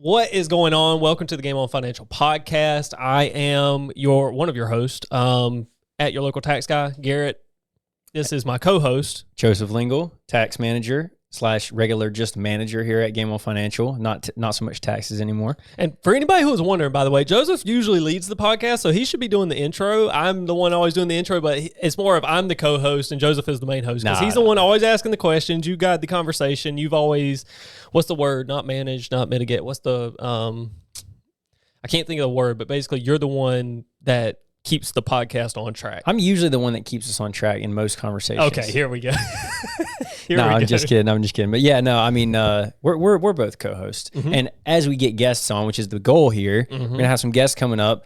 What is going on? Welcome to the Game On Financial podcast. I am one of your hosts at your local tax guy, Garrett. This is my co-host, Joseph Lingle, tax manager / regular just manager here at Game On Financial. Not so much taxes anymore. And for anybody who was wondering, by the way, Joseph usually leads the podcast, so he should be doing the intro. I'm the one always doing the intro, but it's more of I'm the co-host and Joseph is the main host because he's the one always asking the questions. You guide the conversation. You've always, what's the word? Not manage, not mitigate. What's the I can't think of the word, but basically you're the one that keeps the podcast on track. I'm usually the one that keeps us on track in most conversations. Okay, here we go. I'm just kidding. But yeah, no, I mean, we're both co-hosts, and as we get guests on, which is the goal here, we're gonna have some guests coming up.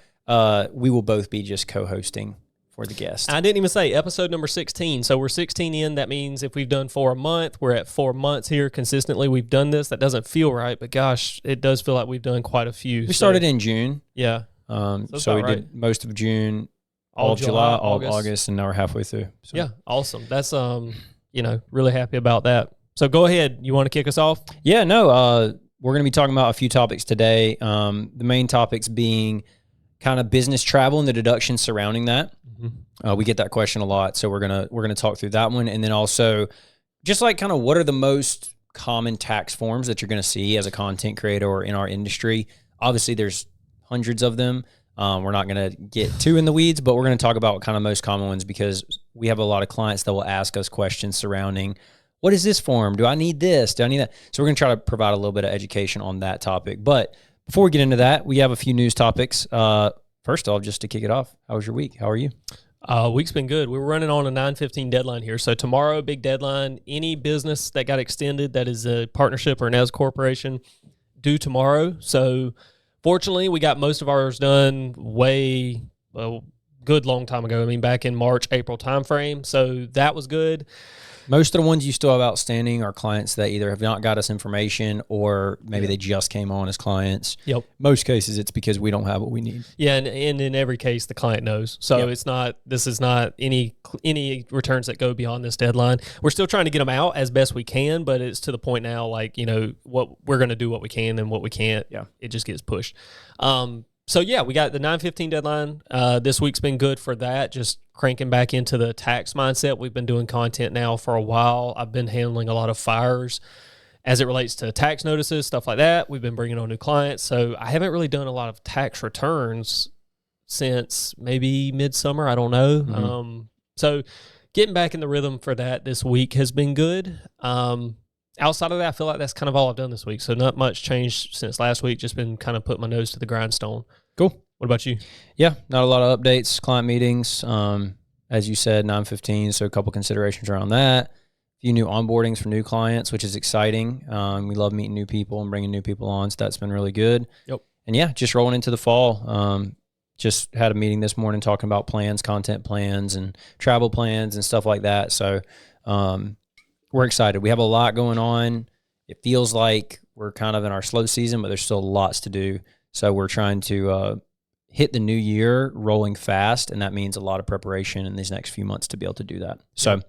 We will both be just co-hosting for the guest. I didn't even say episode number 16. So we're 16 in. That means if we've done for a month, we're at 4 months here consistently. We've done this. That doesn't feel right, but gosh, it does feel like we've done quite a few. We started in June. Yeah. So we did most of June, all of July, all of August, and now we're halfway through. So. Yeah, awesome. That's really happy about that. So go ahead. You want to kick us off? Yeah, no. We're going to be talking about a few topics today. The main topics being kind of business travel and the deductions surrounding that. We get that question a lot, so we're gonna talk through that one, and then also just like kind of what are the most common tax forms that you're going to see as a content creator or in our industry. Obviously, there's hundreds of them. We're not going to get too in the weeds, but we're going to talk about kind of most common ones because we have a lot of clients that will ask us questions surrounding, what is this form? Do I need this? Do I need that? So we're going to try to provide a little bit of education on that topic. But before we get into that, we have a few news topics. First off, just to kick it off, how was your week? How are you? Week's been good. We're running on a 9/15 deadline here. So tomorrow, big deadline. Any business that got extended that is a partnership or an S corporation due tomorrow. So fortunately, we got most of ours done good long time ago. I mean, back in March, April timeframe. So that was good. Most of the ones you still have outstanding are clients that either have not got us information or maybe they just came on as clients. Yep. Most cases, it's because we don't have what we need. Yeah, and in every case, the client knows. So this is not any returns that go beyond this deadline. We're still trying to get them out as best we can, but it's to the point now, like, what we're going to do what we can and what we can't. Yeah. It just gets pushed. So yeah, we got the 9/15 deadline. This week's been good for that. Just cranking back into the tax mindset. We've been doing content now for a while. I've been handling a lot of fires as it relates to tax notices, stuff like that. We've been bringing on new clients. So I haven't really done a lot of tax returns since maybe midsummer. I don't know. So getting back in the rhythm for that this week has been good. Outside of that, I feel like that's kind of all I've done this week. So not much changed since last week. Just been kind of putting my nose to the grindstone. Cool. What about you? Yeah, not a lot of updates, client meetings. As you said, 9/15, so a couple considerations around that. A few new onboardings for new clients, which is exciting. We love meeting new people and bringing new people on, so that's been really good. Yep. And yeah, just rolling into the fall. Just had a meeting this morning talking about plans, content plans, and travel plans and stuff like that. So we're excited. We have a lot going on. It feels like we're kind of in our slow season, but there's still lots to do. So we're trying to hit the new year rolling fast, and that means a lot of preparation in these next few months to be able to do that. So,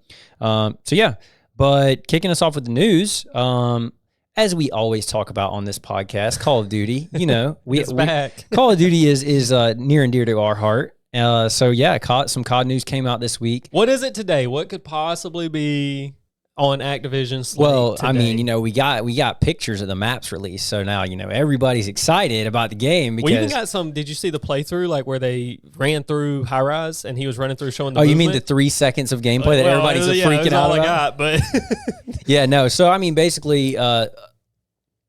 yeah. But kicking us off with the news, as we always talk about on this podcast, Call of Duty. It's back. Call of Duty is near and dear to our heart. So yeah, some COD news came out this week. What is it today? What could possibly be on Activision's? Well, today? I mean, we got pictures of the maps released, so now everybody's excited about the game. Because we even got some. Did you see the playthrough, like where they ran through High Rise and he was running through showing the you mean movement? the 3 seconds of gameplay that everybody's freaking out all about? I got, but yeah, no. So I mean, basically,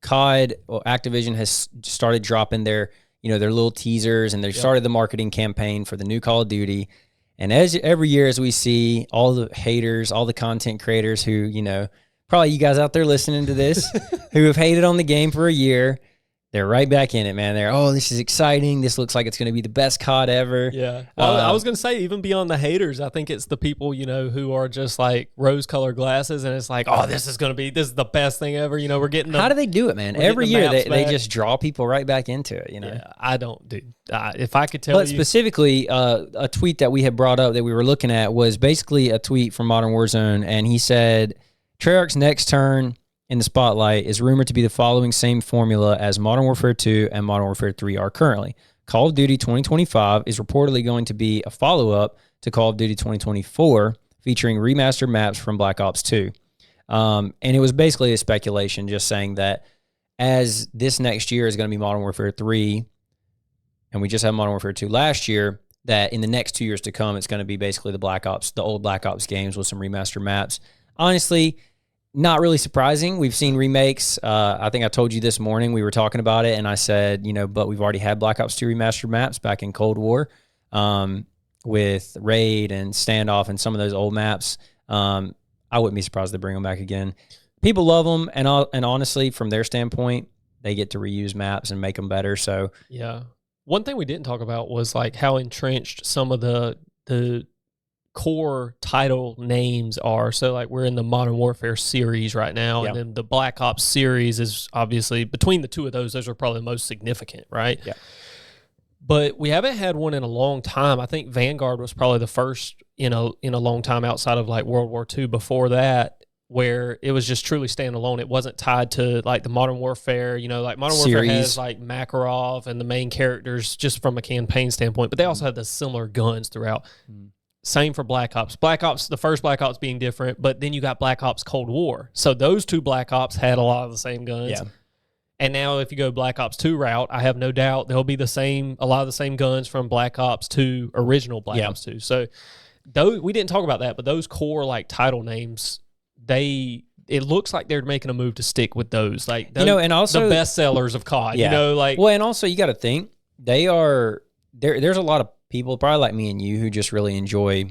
COD or Activision has started dropping their little teasers, and they started the marketing campaign for the new Call of Duty. And as every year, as we see all the haters, all the content creators who, probably you guys out there listening to this, who have hated on the game for a year, they're right back in it, man. This is exciting. This looks like it's going to be the best COD ever. Yeah. Well, I was going to say, even beyond the haters, I think it's the people, who are just like rose-colored glasses, and it's like, this is the best thing ever. We're getting How do they do it, man? Every year, they just draw people right back into it, Yeah, I don't do. If I could tell But specifically, a tweet that we had brought up that we were looking at was basically a tweet from Modern Warzone, and he said, Treyarch's next turn in the spotlight is rumored to be the following same formula as Modern Warfare 2 and Modern Warfare 3 are currently. Call of Duty 2025 is reportedly going to be a follow-up to Call of Duty 2024, featuring remastered maps from Black Ops 2. And it was basically a speculation just saying that as this next year is going to be Modern Warfare 3, and we just had Modern Warfare 2 last year, that in the next 2 years to come, it's going to be basically the old Black Ops games with some remastered maps. Honestly, not really surprising. We've seen remakes. I think I told you this morning, we were talking about it, and I said, but we've already had Black Ops 2 remastered maps back in Cold War with Raid and Standoff and some of those old maps. I wouldn't be surprised to bring them back again. People love them, and honestly, from their standpoint, they get to reuse maps and make them better. So yeah. One thing we didn't talk about was like how entrenched some of the core title names are. So like we're in the Modern Warfare series right now, and then the Black Ops series is obviously between the two of those are probably the most significant, right? Yeah. But we haven't had one in a long time. I think Vanguard was probably the first in a long time outside of like World War II before that, where it was just truly standalone. It wasn't tied to like the Modern Warfare, like Modern Warfare has like Makarov and the main characters just from a campaign standpoint, but they also had the similar guns throughout. Same for Black Ops. Black Ops, the first Black Ops being different, but then you got Black Ops Cold War. So those two Black Ops had a lot of the same guns. Yeah. And now if you go Black Ops 2 route, I have no doubt there'll be a lot of the same guns from Black Ops 2, original Black Ops 2. So we didn't talk about that, but those core like title names, it looks like they're making a move to stick with those. Like and also the best sellers of COD. Well, and also you got to think they are there's a lot of people probably like me and you who just really enjoy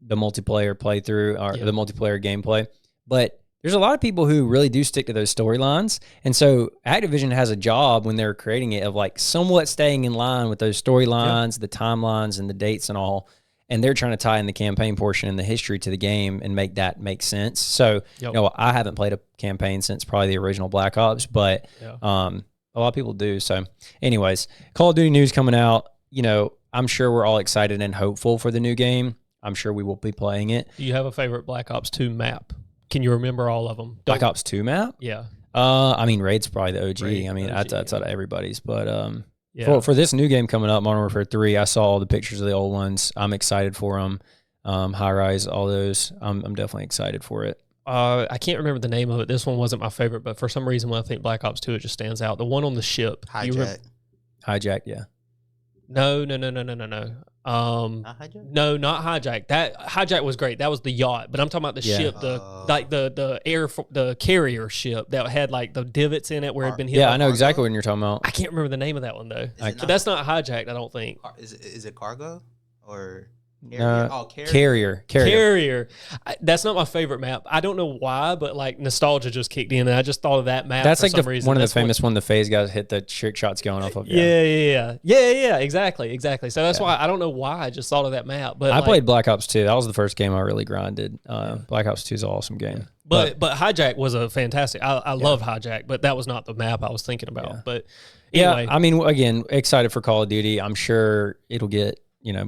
the multiplayer playthrough or the multiplayer gameplay, but there's a lot of people who really do stick to those storylines. And so Activision has a job when they're creating it of like somewhat staying in line with those storylines, the timelines and the dates and all. And they're trying to tie in the campaign portion and the history to the game and make that make sense. So, I haven't played a campaign since probably the original Black Ops, but a lot of people do. So anyways, Call of Duty news coming out, I'm sure we're all excited and hopeful for the new game. I'm sure we will be playing it. Do you have a favorite Black Ops 2 map? Can you remember all of them? Black Ops 2 map? Yeah. Raid's probably the OG. That's out of everybody's. But for this new game coming up, Modern Warfare 3, I saw all the pictures of the old ones. I'm excited for them. High Rise, all those. I'm definitely excited for it. I can't remember the name of it. This one wasn't my favorite, but for some reason when I think Black Ops 2, it just stands out. The one on the ship. Hijack, yeah. No. Not Hijack? No, not Hijack. That Hijack was great. That was the yacht. But I'm talking about the ship, the carrier ship that had like the divots in it where it had been hit. Yeah, I know exactly what you're talking about. I can't remember the name of that one though. But that's not Hijacked, I don't think. Is it Cargo or? Carrier. That's not my favorite map. I don't know why, but like nostalgia just kicked in, and I just thought of that map. That's for like some reason. One of the famous one. The phase guys hit the trick shots going off of. Yeah. Exactly. So that's why I don't know why I just thought of that map. But I played Black Ops 2. That was the first game I really grinded. Black Ops 2 is an awesome game. But Hijack was a fantastic. I love Hijack, but that was not the map I was thinking about. Yeah. But anyway. Again, excited for Call of Duty. I'm sure it'll get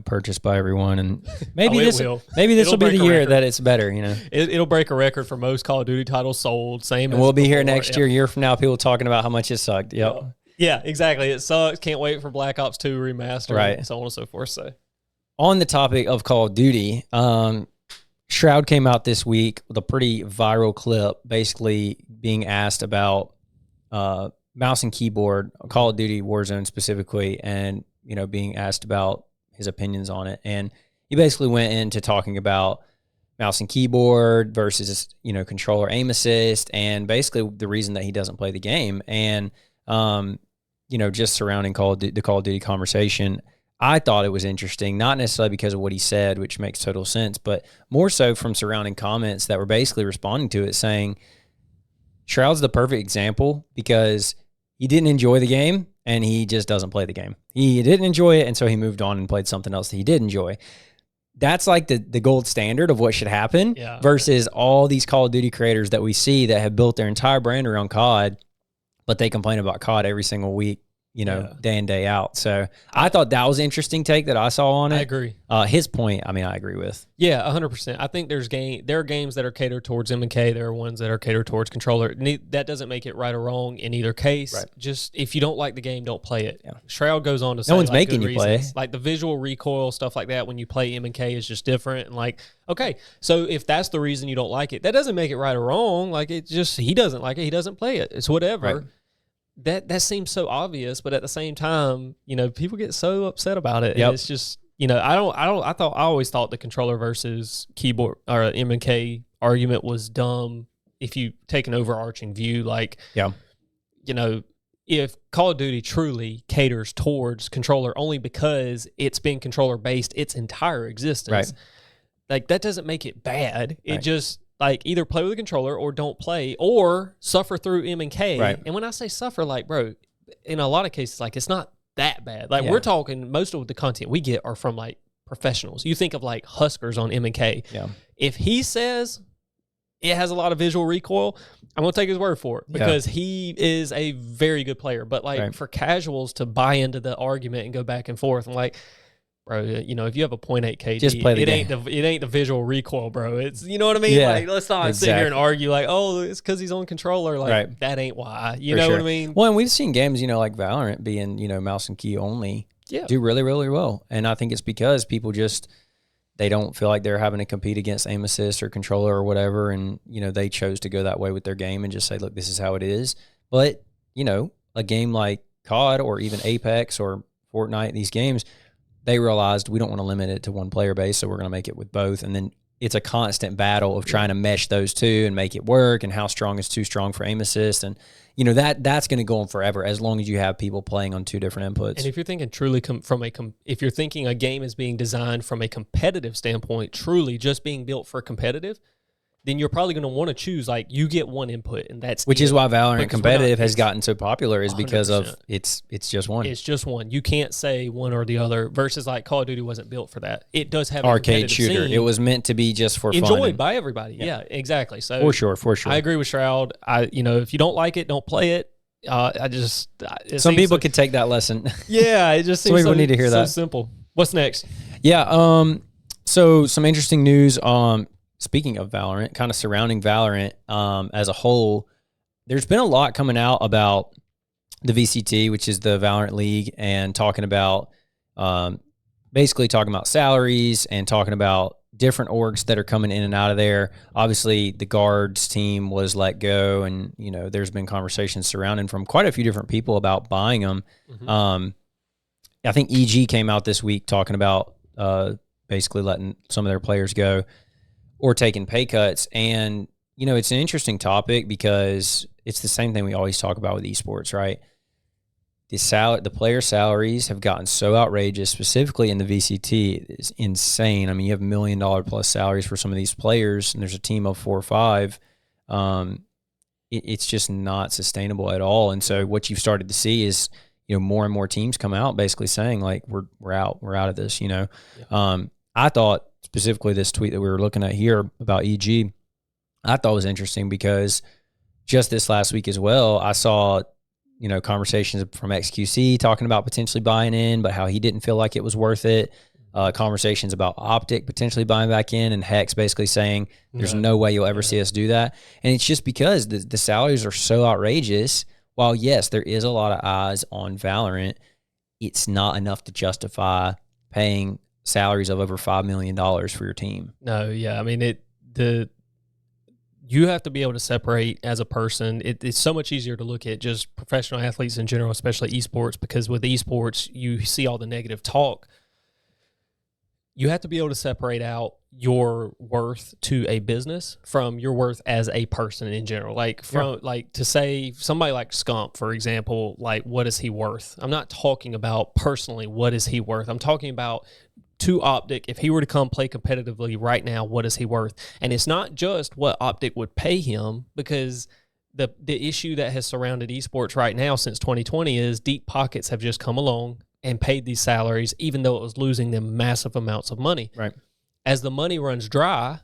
purchased by everyone, and maybe this will be the year that it's better. It'll break a record for most Call of Duty titles sold. And we'll be here next year from now, people talking about how much it sucked. Yep. Yeah, exactly. It sucks. Can't wait for Black Ops 2 remaster, right? And so on and so forth. So, on the topic of Call of Duty, Shroud came out this week with a pretty viral clip, basically being asked about mouse and keyboard, Call of Duty Warzone specifically, and being asked about his opinions on it. And he basically went into talking about mouse and keyboard versus, controller aim assist, and basically the reason that he doesn't play the game. And, just surrounding the Call of Duty conversation, I thought it was interesting, not necessarily because of what he said, which makes total sense, but more so from surrounding comments that were basically responding to it, saying Shroud's the perfect example because he didn't enjoy the game, and he just doesn't play the game. He didn't enjoy it, and so he moved on and played something else that he did enjoy. That's like the gold standard of what should happen versus all these Call of Duty creators that we see that have built their entire brand around COD, but they complain about COD every single week, day in, day out. So I thought that was an interesting take that I saw on it. I agree. His point, I agree with. Yeah, 100%. I think there are games that are catered towards M&K. There are ones that are catered towards controller. That doesn't make it right or wrong in either case. Right. Just if you don't like the game, don't play it. Yeah. Shroud goes on to say no one's like, making you play. Like the visual recoil, stuff like that when you play M&K is just different. And like, okay, so if that's the reason you don't like it, that doesn't make it right or wrong. Like it just, he doesn't like it. He doesn't play it. It's whatever. Right. That seems so obvious, but at the same time, people get so upset about it. Yep. And it's just, I always thought the controller versus keyboard or M&K argument was dumb. If you take an overarching view, like, if Call of Duty truly caters towards controller only because it's been controller based its entire existence, right. like that doesn't make it bad. It right. just, like, either play with a controller or don't play or suffer through M&K. Right. And when I say suffer, like, bro, in a lot of cases, like, it's not that bad. Like, we're talking, most of the content we get are from, like, professionals. You think of, like, Huskers on M&K. Yeah. If he says it has a lot of visual recoil, I'm going to take his word for it because he is a very good player. But, like, for casuals to buy into the argument and go back and forth, I'm like, bro, if you have a 0.8 KD, just play the game. It ain't the visual recoil, bro. It's, you know what I mean? Yeah, like, let's not sit here and argue like, oh, it's because he's on controller. Like, that ain't why. You know what I mean? Well, and we've seen games, like Valorant being, mouse and key only, do really, really well. And I think it's because people just, they don't feel like they're having to compete against aim assist or controller or whatever. And, they chose to go that way with their game and just say, look, this is how it is. But, a game like COD or even Apex or Fortnite, these games, they realized we don't want to limit it to one player base, so we're going to make it with both. And then it's a constant battle of trying to mesh those two and make it work, and how strong is too strong for aim assist. And, that's going to go on forever as long as you have people playing on two different inputs. And if you're thinking truly if you're thinking a game is being designed from a competitive standpoint, truly just being built for competitive, then you're probably going to want to choose, like, you get one input, and that's which is why Valorant competitive has gotten so popular, is because 100%. of it's just one. It's just one. You can't say one or the other. Versus like Call of Duty wasn't built for that. It does have arcade shooter. Scene, it was meant to be just for fun, enjoyed by everybody. Yeah, exactly. So for sure. I agree with Shroud. If you don't like it, don't play it. Some people could take that lesson. Yeah, it just seems some people need to hear that. Simple. What's next? Yeah. So some interesting news. Speaking of Valorant, kind of surrounding Valorant as a whole, there's been a lot coming out about the VCT, which is the Valorant League, and talking about basically talking about salaries and talking about different orgs that are coming in and out of there. Obviously, the guards team was let go, and there's been conversations surrounding from quite a few different people about buying them. Mm-hmm. I think EG came out this week talking about basically letting some of their players go or taking pay cuts. And, it's an interesting topic because it's the same thing we always talk about with esports, right? The player salaries have gotten so outrageous, specifically in the VCT. It's insane. I mean, you have $1 million plus salaries for some of these players, and there's a team of 4 or 5. It's just not sustainable at all. And so what you've started to see is, more and more teams come out basically saying, like, we're out of this, Yeah. I thought specifically this tweet that we were looking at here about EG, I thought was interesting because just this last week as well, I saw, conversations from XQC talking about potentially buying in, but how he didn't feel like it was worth it. Conversations about Optic potentially buying back in, and Hex basically saying there's no way you'll ever see us do that. And it's just because the salaries are so outrageous. While, yes, there is a lot of eyes on Valorant, it's not enough to justify paying salaries of over $5 million for your team. No, yeah. I mean, you have to be able to separate as a person. It's so much easier to look at just professional athletes in general, especially esports, because with esports, you see all the negative talk. You have to be able to separate out your worth to a business from your worth as a person in general. Like to say somebody like Scump, for example, like, what is he worth? I'm not talking about personally, what is he worth? I'm talking about to Optic, if he were to come play competitively right now, what is he worth? And it's not just what Optic would pay him, because the issue that has surrounded esports right now since 2020 is deep pockets have just come along and paid these salaries, even though it was losing them massive amounts of money. Right. As the money runs dry,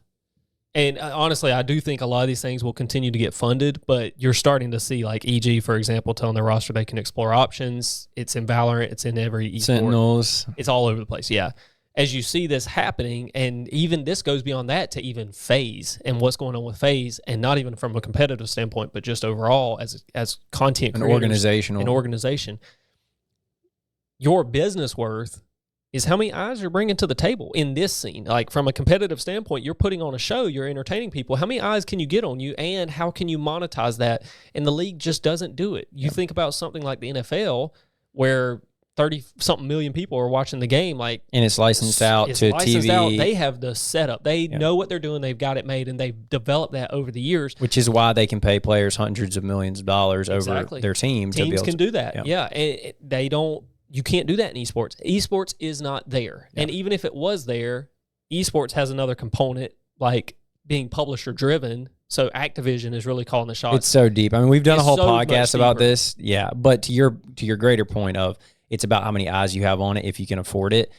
And honestly, I do think a lot of these things will continue to get funded, but you're starting to see like EG, for example, telling their roster they can explore options. It's in Valorant. It's in every esport. Sentinels. It's all over the place. Yeah. As you see this happening, and even this goes beyond that to even FaZe and what's going on with FaZe, and not even from a competitive standpoint, but just overall as content creators and organization. Your business worth is how many eyes you're bringing to the table in this scene. Like from a competitive standpoint, you're putting on a show, you're entertaining people. How many eyes can you get on you, and how can you monetize that? And the league just doesn't do it. You think about something like the NFL where 30-something million people are watching the game, like, and it's licensed out to TV. They have the setup. They know what they're doing. They've got it made, and they've developed that over the years. Which is why they can pay players hundreds of millions of dollars over their team. Teams can do that. Yeah. And they don't. You can't do that in esports. Esports is not there. Yeah. And even if it was there, esports has another component, like being publisher driven. So Activision is really calling the shots. It's so deep. I mean, we've done a whole podcast about this. Yeah. But to your greater point of, it's about how many eyes you have on it if you can afford it.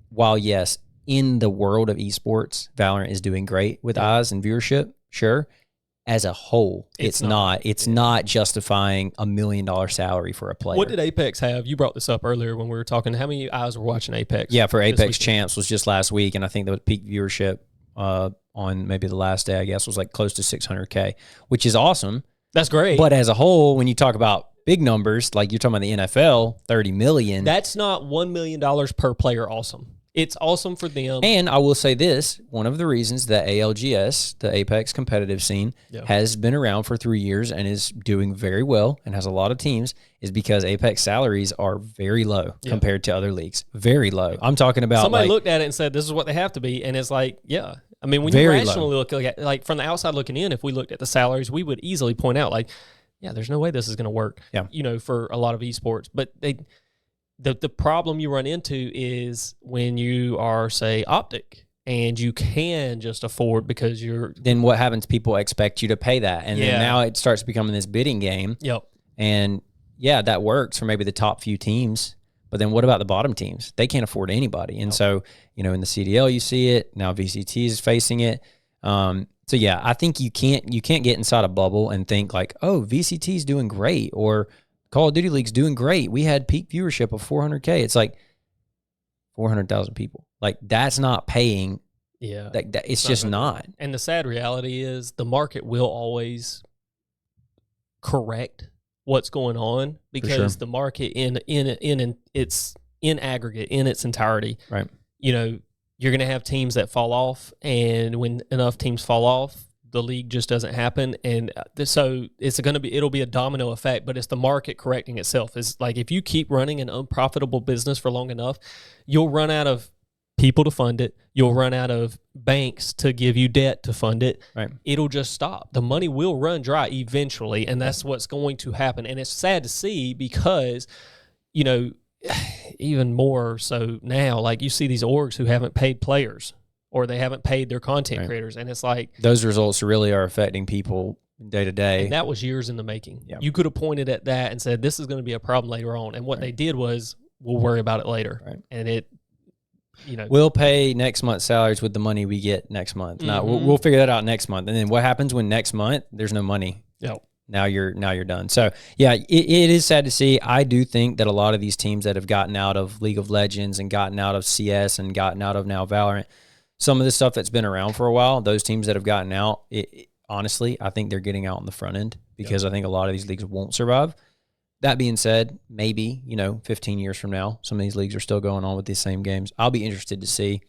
While, yes, in the world of esports, Valorant is doing great with eyes and viewership, sure. As a whole, it's not. It's not justifying $1 million salary for a player. What did Apex have? You brought this up earlier when we were talking. How many eyes were watching Apex? Yeah, for Apex Champs was just last week, and I think the peak viewership on maybe the last day, I guess, was like close to 600K, which is awesome. That's great. But as a whole, when you talk about big numbers, like you're talking about the NFL, 30 million. That's not $1 million per player awesome. It's awesome for them. And I will say this, one of the reasons that ALGS, the Apex competitive scene, has been around for 3 years and is doing very well and has a lot of teams is because Apex salaries are very low compared to other leagues. Very low. I'm talking about somebody looked at it and said, this is what they have to be. And it's like, yeah. I mean, when you rationally look at, like from the outside looking in, if we looked at the salaries, we would easily point out like, yeah, there's no way this is going to work, for a lot of esports. But the problem you run into is when you are, say, Optic, and you can just afford because you're... Then what happens? People expect you to pay that. And then now it starts becoming this bidding game. Yep. And, yeah, that works for maybe the top few teams. But then what about the bottom teams? They can't afford anybody. And so, in the CDL you see it. Now VCT is facing it. So yeah, I think you can't get inside a bubble and think like, oh, VCT is doing great or Call of Duty League's doing great. We had peak viewership of 400K. It's like 400,000 people. Like that's not paying. Yeah, it's just not. And the sad reality is the market will always correct what's going on because the market in its in aggregate in its entirety, right? You're going to have teams that fall off, and when enough teams fall off, the league just doesn't happen. And so it'll be a domino effect, but it's the market correcting itself. It's like if you keep running an unprofitable business for long enough, you'll run out of people to fund it. You'll run out of banks to give you debt to fund it. Right. It'll just stop. The money will run dry eventually, and that's what's going to happen. And it's sad to see because, even more so now, like you see these orgs who haven't paid players or they haven't paid their content creators. And it's like those results really are affecting people day to day. And that was years in the making. Yeah. You could have pointed at that and said, this is going to be a problem later on. And what they did was, we'll worry about it later. Right. And we'll pay next month's salaries with the money we get next month. Now we'll figure that out next month. And then what happens when next month there's no money? Yep. Now you're done. So yeah, it is sad to see. I do think that a lot of these teams that have gotten out of League of Legends and gotten out of CS and gotten out of now Valorant, some of the stuff that's been around for a while, those teams that have gotten out, honestly, I think they're getting out on the front end because I think a lot of these leagues won't survive. That being said, maybe, 15 years from now, some of these leagues are still going on with these same games. I'll be interested to see.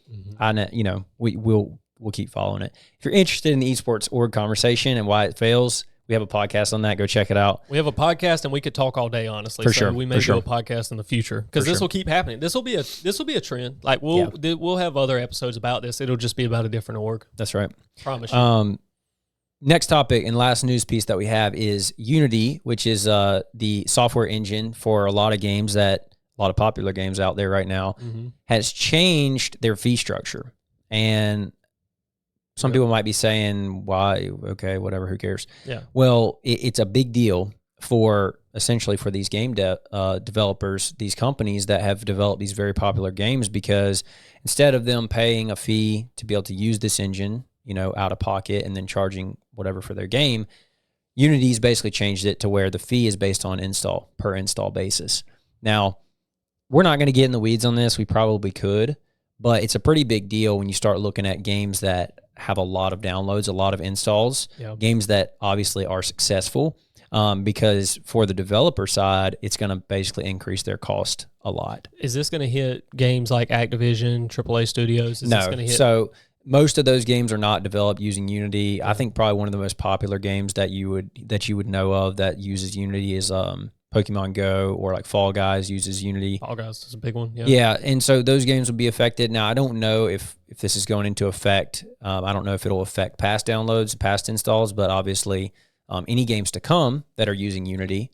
We'll keep following it. If you're interested in the esports org conversation and why it fails, we have a podcast on that. Go check it out. We have a podcast, and we could talk all day, honestly. For sure. We may do a podcast in the future because this will keep happening. This will be a trend. Like we'll have other episodes about this. It'll just be about a different org. That's right. Promise you. Next topic and last news piece that we have is Unity, which is the software engine for a lot of popular games out there right now, has changed their fee structure. And some people might be saying, why? Okay, whatever, who cares? Yeah. Well, it's a big deal for these game developers, these companies that have developed these very popular games, because instead of them paying a fee to be able to use this engine, out of pocket and then charging whatever for their game. Unity's basically changed it to where the fee is based on per install basis. Now, we're not going to get in the weeds on this. We probably could, but it's a pretty big deal when you start looking at games that have a lot of downloads, a lot of installs, games that obviously are successful, because for the developer side, it's going to basically increase their cost a lot. Is this going to hit games like Activision, AAA Studios? Is this going to hit? So most of those games are not developed using Unity. I think probably one of the most popular games that you would know of that uses Unity is Pokemon Go, or like Fall Guys uses Unity. Fall Guys is a big one. Yeah, and so those games will be affected. Now, I don't know if this is going into effect. I don't know if it'll affect past downloads, past installs, but obviously any games to come that are using Unity,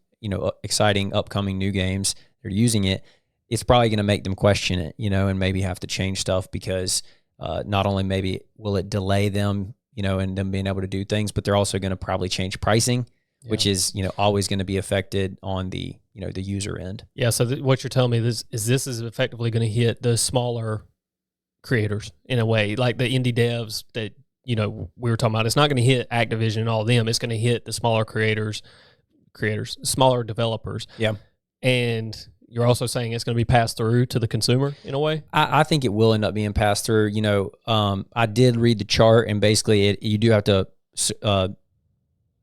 exciting upcoming new games, they're using it, it's probably going to make them question it, and maybe have to change stuff because not only maybe will it delay them, and them being able to do things, but they're also going to probably change pricing, which is, always going to be affected on the, the user end. Yeah. So what you're telling me is this is effectively going to hit the smaller creators in a way, like the indie devs that, we were talking about. It's not going to hit Activision and all of them. It's going to hit the smaller smaller developers. Yeah. And you're also saying it's going to be passed through to the consumer in a way? I think it will end up being passed through. I did read the chart, and basically you do have to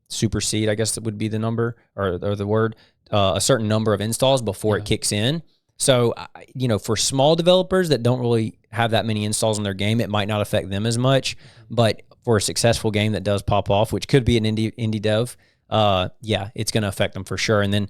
supersede, I guess that would be the number or the word, a certain number of installs before it kicks in. So, for small developers that don't really have that many installs in their game, it might not affect them as much. But for a successful game that does pop off, which could be an indie dev, it's going to affect them for sure. And then,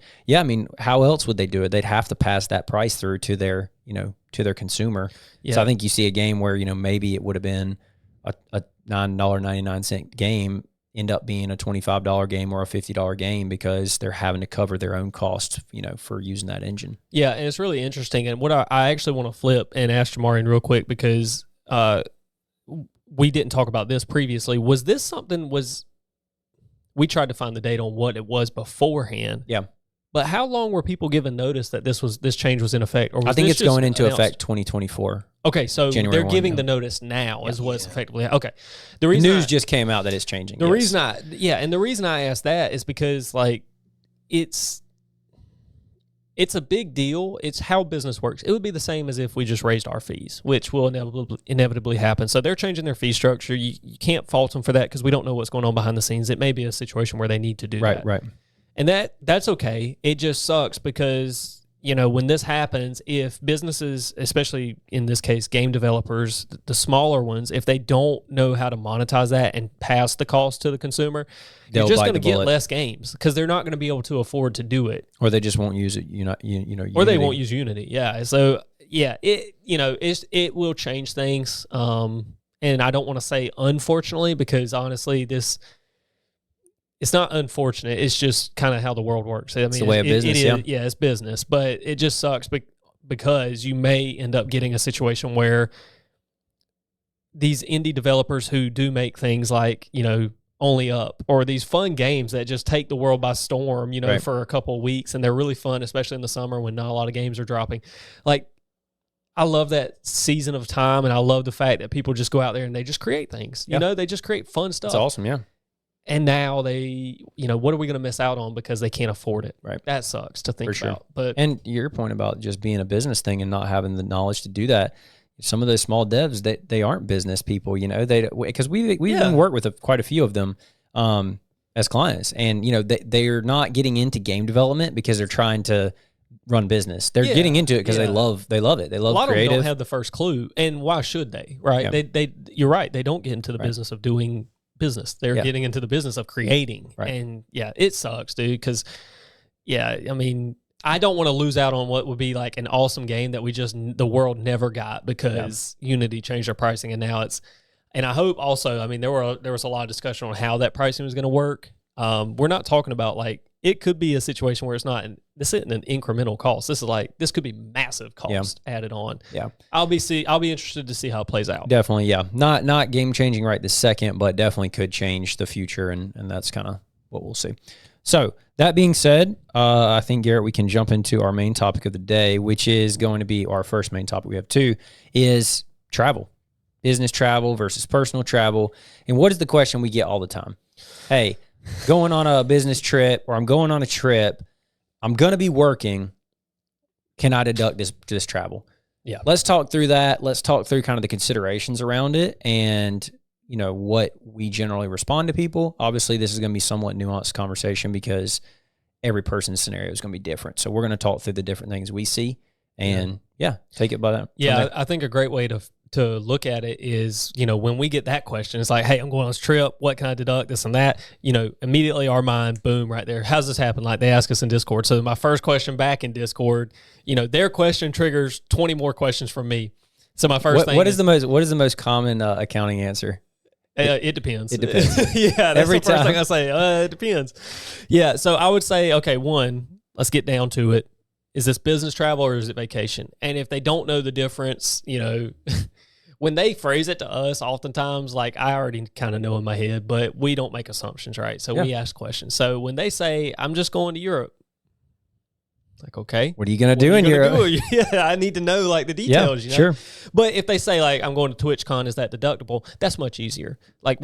how else would they do it? They'd have to pass that price through to their, to their consumer. Yeah. So I think you see a game where, maybe it would have been a $9.99 game end up being a $25 game or a $50 game because they're having to cover their own costs, for using that engine. Yeah, and it's really interesting. And what I actually want to flip and ask Jamarian real quick, because we didn't talk about this previously. Was this something we tried to find the date on what it was beforehand. Yeah. But how long were people given notice that this change was in effect? Or was I think it's going into announced? effect 2024. Okay, so January they're 1, giving the notice now is what's effectively okay. The reason news just came out that it's changing. The reason I asked that is because it's a big deal. It's how business works. It would be the same as if we just raised our fees, which will inevitably happen. So they're changing their fee structure. You can't fault them for that because we don't know what's going on behind the scenes. It may be a situation where they need to do that. Right. And that's okay. It just sucks because, when this happens, if businesses, especially in this case, game developers, the smaller ones, if they don't know how to monetize that and pass the cost to the consumer, you're just going to get less games because they're not going to be able to afford to do it. Or they just won't use it, Or they won't use Unity. Yeah. So, it will change things. And I don't want to say unfortunately because honestly, it's not unfortunate. It's just kind of how the world works. I mean, it's the way of business, Yeah, it's business. But it just sucks because you may end up getting a situation where these indie developers who do make things like, Only Up, or these fun games that just take the world by storm, right. for a couple of weeks, and they're really fun, especially in the summer when not a lot of games are dropping. Like, I love that season of time, and I love the fact that people just go out there and they just create things. They just create fun stuff. It's awesome, yeah. And now they, what are we going to miss out on because they can't afford it? Right. That sucks to think about. But and your point about just being a business thing and not having the knowledge to do that, some of those small devs, they aren't business people, because we even work with quite a few of them as clients, and they're not getting into game development because they're trying to run business. They're getting into it because they love it. They love creative. A lot of them don't have the first clue, and why should they? Right? Yeah. You're right. They don't get into the business of doing business. They're getting into the business of creating, and it sucks, dude. Because I mean, I don't want to lose out on what would be like an awesome game that the world never got because Unity changed their pricing, and now it's. And I hope also, I mean, there was a lot of discussion on how that pricing was going to work. We're not talking about it could be a situation where this isn't an incremental cost. This could be massive cost added on. Yeah. I'll be interested to see how it plays out. Definitely. Yeah. Not game changing right this second, but definitely could change the future. And that's kind of what we'll see. So that being said, I think, Garrett, we can jump into our main topic of the day, which is going to be our first main topic. We have two is travel. business travel versus personal travel. And what is the question we get all the time? Hey, going on a business trip, or I'm going on a trip, I'm going to be working. Can I deduct this travel? Yeah. Let's talk through that. Let's talk through kind of the considerations around it and, what we generally respond to people. Obviously, this is going to be somewhat nuanced conversation because every person's scenario is going to be different. So we're going to talk through the different things we see and take it by that. Yeah. I think a great way to look at it is, when we get that question, it's like, hey, I'm going on this trip. What can I deduct? This and that, immediately our mind, boom, right there. How's this happen? Like they ask us in Discord. So my first question back in Discord, their question triggers 20 more questions from me. So my first thing what is the most common accounting answer? It depends. It depends. Yeah. That's Every the first time. thing I say. It depends. Yeah. So I would say, okay, let's get down to it. Is this business travel or is it vacation? And if they don't know the difference, when they phrase it to us, oftentimes, like I already kind of know in my head, but we don't make assumptions, right? So we ask questions. So when they say, I'm just going to Europe, like, okay. What are you going to do in Europe? Yeah, I need to know like the details. Yeah, sure. But if they say like, I'm going to TwitchCon, is that deductible? That's much easier. Like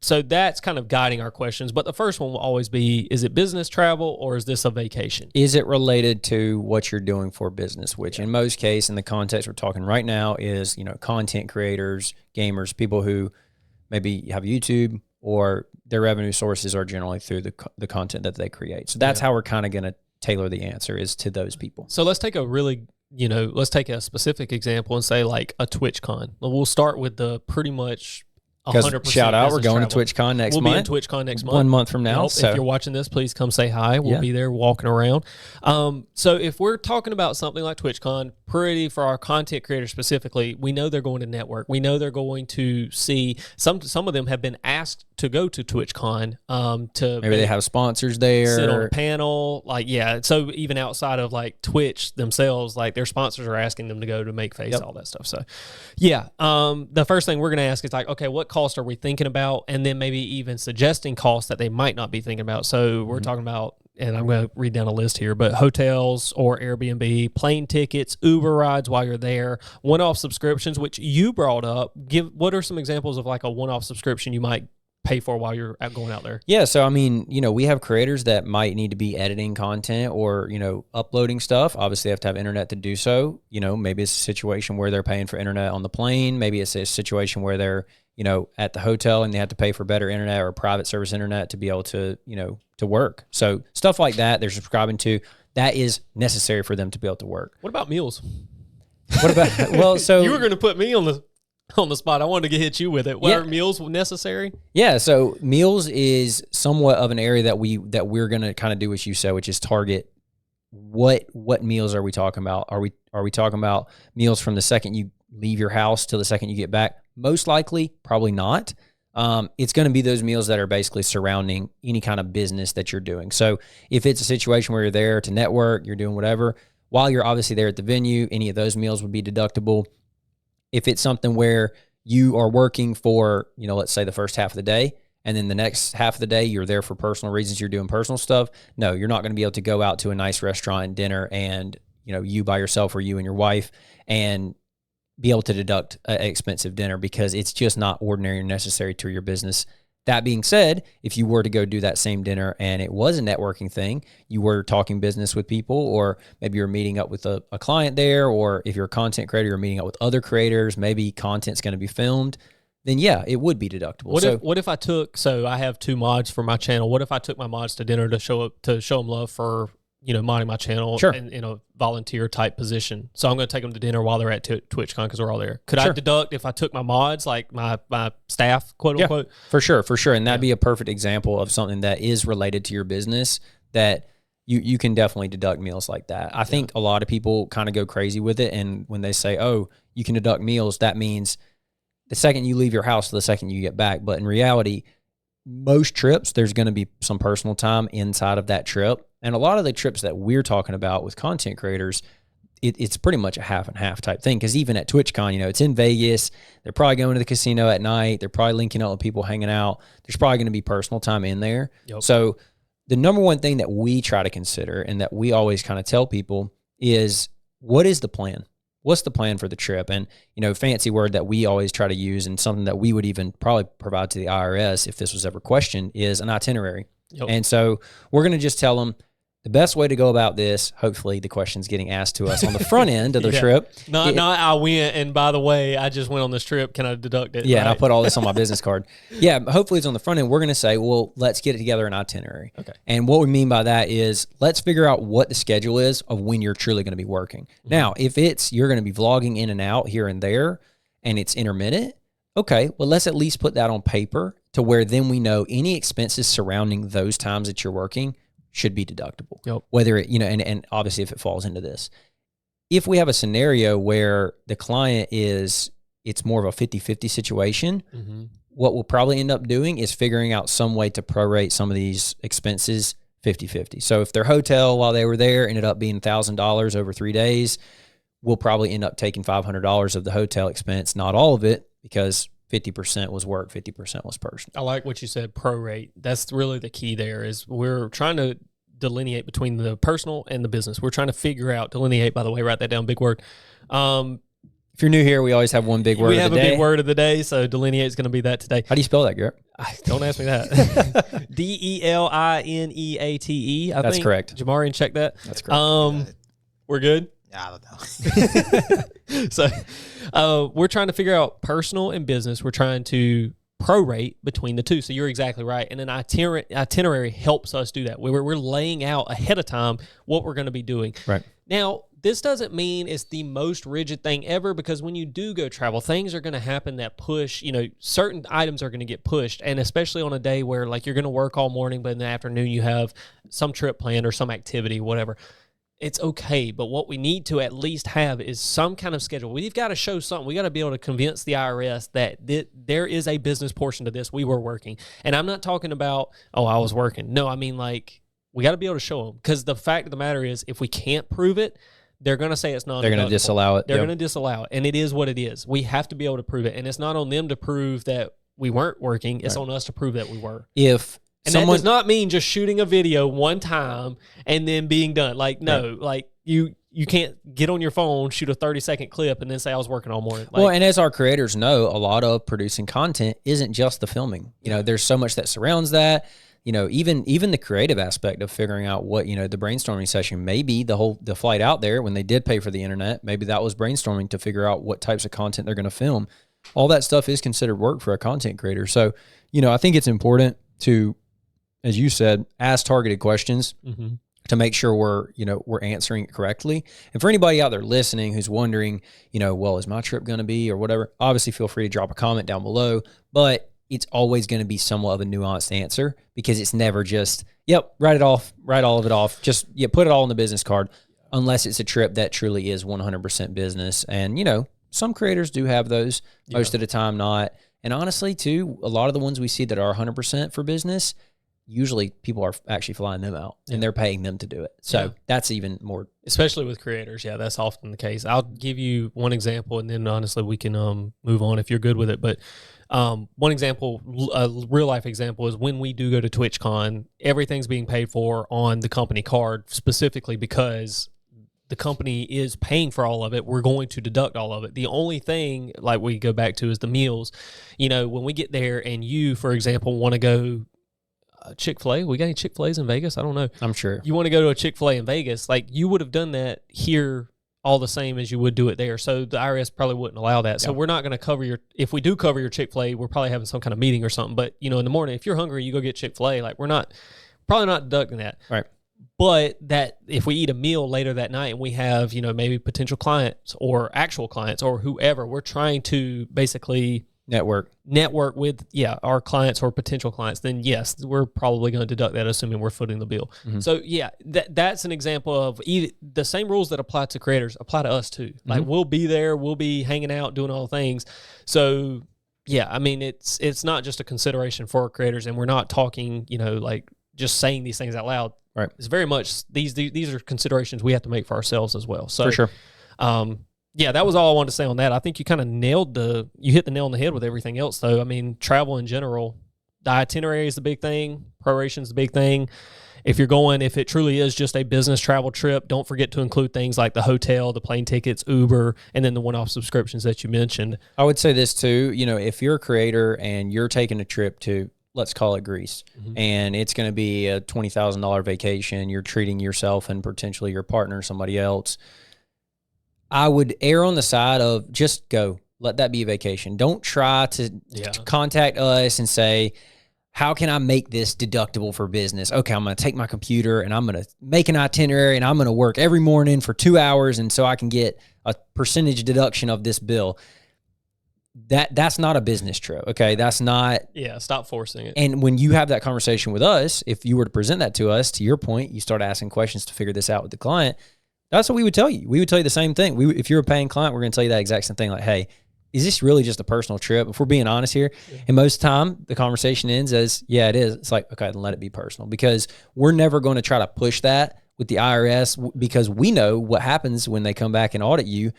so that's kind of guiding our questions. But the first one will always be, is it business travel or is this a vacation? Is it related to what you're doing for business? Which in most cases, in the context we're talking right now is, content creators, gamers, people who maybe have YouTube or their revenue sources are generally through the content that they create. So that's how we're kind of going to tailor the answer is to those people. So let's take let's take a specific example and say like a TwitchCon. We'll start with the pretty much 100% shout out, we're going travel. to TwitchCon next month. We'll be in TwitchCon next month. 1 month from now. So if you're watching this, please come say hi. We'll be there walking around. So if we're talking about something like TwitchCon, for our content creators specifically, we know they're going to network. We know they're going to see some of them have been asked to go to TwitchCon to maybe they have sponsors there, sit on a panel, so even outside of like Twitch themselves, like their sponsors are asking them to go to make face, all that stuff. So the first thing we're going to ask is like, okay, what cost are we thinking about? And then maybe even suggesting costs that they might not be thinking about. So we're talking about, and I'm going to read down a list here, but hotels or Airbnb, plane tickets, Uber rides while you're there, one-off subscriptions, which you brought up. What are some examples of like a one-off subscription you might pay for while you're going out there? Yeah. So, I mean, we have creators that might need to be editing content or, uploading stuff. Obviously, they have to have internet to do so. Maybe it's a situation where they're paying for internet on the plane. Maybe it's a situation where they're, at the hotel and they have to pay for better internet or private service internet to be able to, to work. So stuff like that they're subscribing to, that is necessary for them to be able to work. What about meals? What about, so you were going to put me on the spot. I wanted to hit you with it. Are meals necessary? Yeah. So meals is somewhat of an area that we're going to kind of do what you said, which is target what meals are we talking about? Are we talking about meals from the second you leave your house till the second you get back? Most likely, probably not. It's going to be those meals that are basically surrounding any kind of business that you're doing. So if it's a situation where you're there to network, you're doing whatever, while you're obviously there at the venue, any of those meals would be deductible. If it's something where you are working for, let's say the first half of the day, and then the next half of the day, you're there for personal reasons, you're doing personal stuff, no, you're not going to be able to go out to a nice restaurant and dinner and, you by yourself or you and your wife and be able to deduct an expensive dinner because it's just not ordinary or necessary to your business. That being said, if you were to go do that same dinner and it was a networking thing, you were talking business with people, or maybe you're meeting up with a client there, or if you're a content creator, you're meeting up with other creators, maybe content's going to be filmed, then yeah, it would be deductible. What if I took, so I have 2 mods for my channel. What if I took my mods to dinner to show them love for, modding my channel in a volunteer type position? So I'm going to take them to dinner while they're at TwitchCon because we're all there. Could I deduct if I took my mods, like my staff, quote unquote? For sure. And that'd be a perfect example of something that is related to your business that you can definitely deduct meals like that. I think a lot of people kind of go crazy with it. And when they say, oh, you can deduct meals, that means the second you leave your house to the second you get back. But in reality, most trips, there's going to be some personal time inside of that trip. And a lot of the trips that we're talking about with content creators, it's pretty much a half and half type thing. Because even at TwitchCon, it's in Vegas. They're probably going to the casino at night. They're probably linking up with people hanging out. There's probably going to be personal time in there. Yep. So the number one thing that we try to consider and that we always kind of tell people is, what is the plan? what's the plan for the trip? And, fancy word that we always try to use and something that we would even probably provide to the IRS if this was ever questioned is an itinerary. Yep. And so we're going to just tell them the best way to go about this. Hopefully the question's getting asked to us on the front end of the trip. Not I went, and by the way, I just went on this trip. Can I deduct it? Yeah, right? And I'll put all this on my business card. Yeah, hopefully it's on the front end. We're going to say, well, let's get it together an itinerary. Okay. And what we mean by that is let's figure out what the schedule is of when you're truly going to be working. Mm-hmm. Now, if you're going to be vlogging in and out here and there and it's intermittent, okay, well, let's at least put that on paper to where then we know any expenses surrounding those times that you're working should be deductible. Yep. Whether it, and obviously if it falls into this. If we have a scenario where the client it's more of a 50-50 situation, mm-hmm. what we'll probably end up doing is figuring out some way to prorate some of these expenses 50-50. So if their hotel while they were there ended up being $1,000 over 3 days, we'll probably end up taking $500 of the hotel expense, not all of it, because 50% was work, 50% was personal. I like what you said, prorate. That's really the key there is we're trying to delineate between the personal and the business. We're trying to delineate, by the way, write that down, big word. If you're new here, we always have one big word of the day. We have a big word of the day, so delineate is going to be that today. How do you spell that, Garrett? Don't ask me that. Delineate, I That's think. Correct. Jamarian, check that. That's correct. We're good? Yeah, I don't know. So we're trying to figure out personal and business. We're trying to prorate between the two. So you're exactly right. And an itinerary helps us do that. We're laying out ahead of time what we're going to be doing. Right. Now, this doesn't mean it's the most rigid thing ever, because when you do go travel, things are going to happen that push, certain items are going to get pushed. And especially on a day where like you're going to work all morning, but in the afternoon you have some trip planned or some activity, whatever. It's okay, but what we need to at least have is some kind of schedule. We've got to show something. We got to be able to convince the IRS that there is a business portion to this. We were working. And I'm not talking about, I was working. No, I mean, like, we got to be able to show them, because the fact of the matter is, if we can't prove it, they're going to say it's not. They're going to disallow it. They're going to disallow it, and it is what it is. We have to be able to prove it, and it's not on them to prove that we weren't working. It's on us to prove that we were. And that does not mean just shooting a video one time and then being done. Like, no, like you can't get on your phone, shoot a 30-second clip, and then say I was working all morning. Like, well, and as our creators know, a lot of producing content isn't just the filming. There's so much that surrounds that. Even the creative aspect of figuring out what, the brainstorming session, maybe the flight out there when they did pay for the internet, maybe that was brainstorming to figure out what types of content they're going to film. All that stuff is considered work for a content creator. So, I think it's important to, as you said, ask targeted questions mm-hmm. to make sure we're answering it correctly. And for anybody out there listening who's wondering, well, is my trip going to be or whatever, obviously feel free to drop a comment down below, but it's always going to be somewhat of a nuanced answer, because it's never just, write all of it off. Just, put it all on the business card, unless it's a trip that truly is 100% business. And, some creators do have those, most of the time not. And honestly, too, a lot of the ones we see that are 100% for business, usually people are actually flying them out and they're paying them to do it. So that's even more. Especially with creators. Yeah, that's often the case. I'll give you one example, and then honestly we can move on if you're good with it. But one example, a real life example, is when we do go to TwitchCon, everything's being paid for on the company card, specifically because the company is paying for all of it. We're going to deduct all of it. The only thing, like we go back to, is the meals. When we get there and you, for example, want to go Chick-fil-A. We got any Chick-fil-A's in Vegas? I don't know. I'm sure. You want to go to a Chick-fil-A in Vegas, like you would have done that here all the same as you would do it there. So the IRS probably wouldn't allow that. So we're not going to cover if we do cover your Chick-fil-A, we're probably having some kind of meeting or something. But, in the morning, if you're hungry, you go get Chick-fil-A. Like, we're probably not deducting that. Right. But that if we eat a meal later that night and we have, maybe potential clients or actual clients or whoever, we're trying to basically network with our clients or potential clients, then yes, we're probably going to deduct that, assuming we're footing the bill. Mm-hmm. So that's an example of the same rules that apply to creators apply to us too. Mm-hmm. Like, we'll be there, we'll be hanging out, doing all things. So I mean, it's not just a consideration for our creators, and we're not talking, like just saying these things out loud. Right. It's very much these are considerations we have to make for ourselves as well. So for sure. That was all I wanted to say on that. I think you kind of you hit the nail on the head with everything else, though. I mean, travel in general, the itinerary is the big thing, proration is the big thing, if it truly is just a business travel trip, don't forget to include things like the hotel, the plane tickets, Uber, and then the one-off subscriptions that you mentioned. I would say this too, if you're a creator and you're taking a trip to, let's call it Greece, and it's going to be a $20,000 vacation, you're treating yourself and potentially your partner, somebody else, I would err on the side of just go. Let that be a vacation. Don't try to contact us and say, how can I make this deductible for business? Okay, I'm going to take my computer and I'm going to make an itinerary and I'm going to work every morning for 2 hours and so I can get a percentage deduction of this bill. That's not a business trip, okay? That's not... Yeah, stop forcing it. And when you have that conversation with us, if you were to present that to us, to your point, you start asking questions to figure this out with the client, that's what we would tell you. We would tell you the same thing. If you're a paying client, we're going to tell you that exact same thing. Like, hey, is this really just a personal trip? If we're being honest here, and most of the time the conversation ends as, yeah, it is. It's like, okay, then let it be personal, because we're never going to try to push that with the IRS, because we know what happens when they come back and audit you.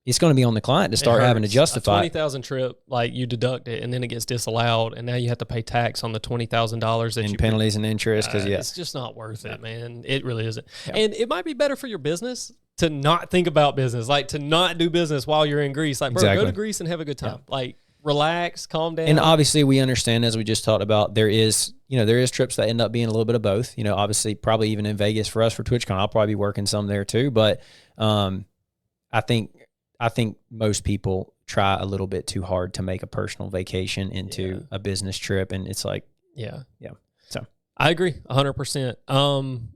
It's going to be on the client to start having to justify. A $20,000 trip, like you deduct it and then it gets disallowed, and now you have to pay tax on the $20,000 that and penalties and interest. Because it's just not worth it, man. It really isn't. Yeah. And it might be better for your business to not think about business, like to not do business while you're in Greece. Like, bro, go to Greece and have a good time. Yeah. Like, relax, calm down. And obviously, we understand, as we just talked about, there is trips that end up being a little bit of both. Obviously, probably even in Vegas for us for TwitchCon, I'll probably be working some there too. But I think most people try a little bit too hard to make a personal vacation into a business trip, and it's like, yeah. So I agree 100%.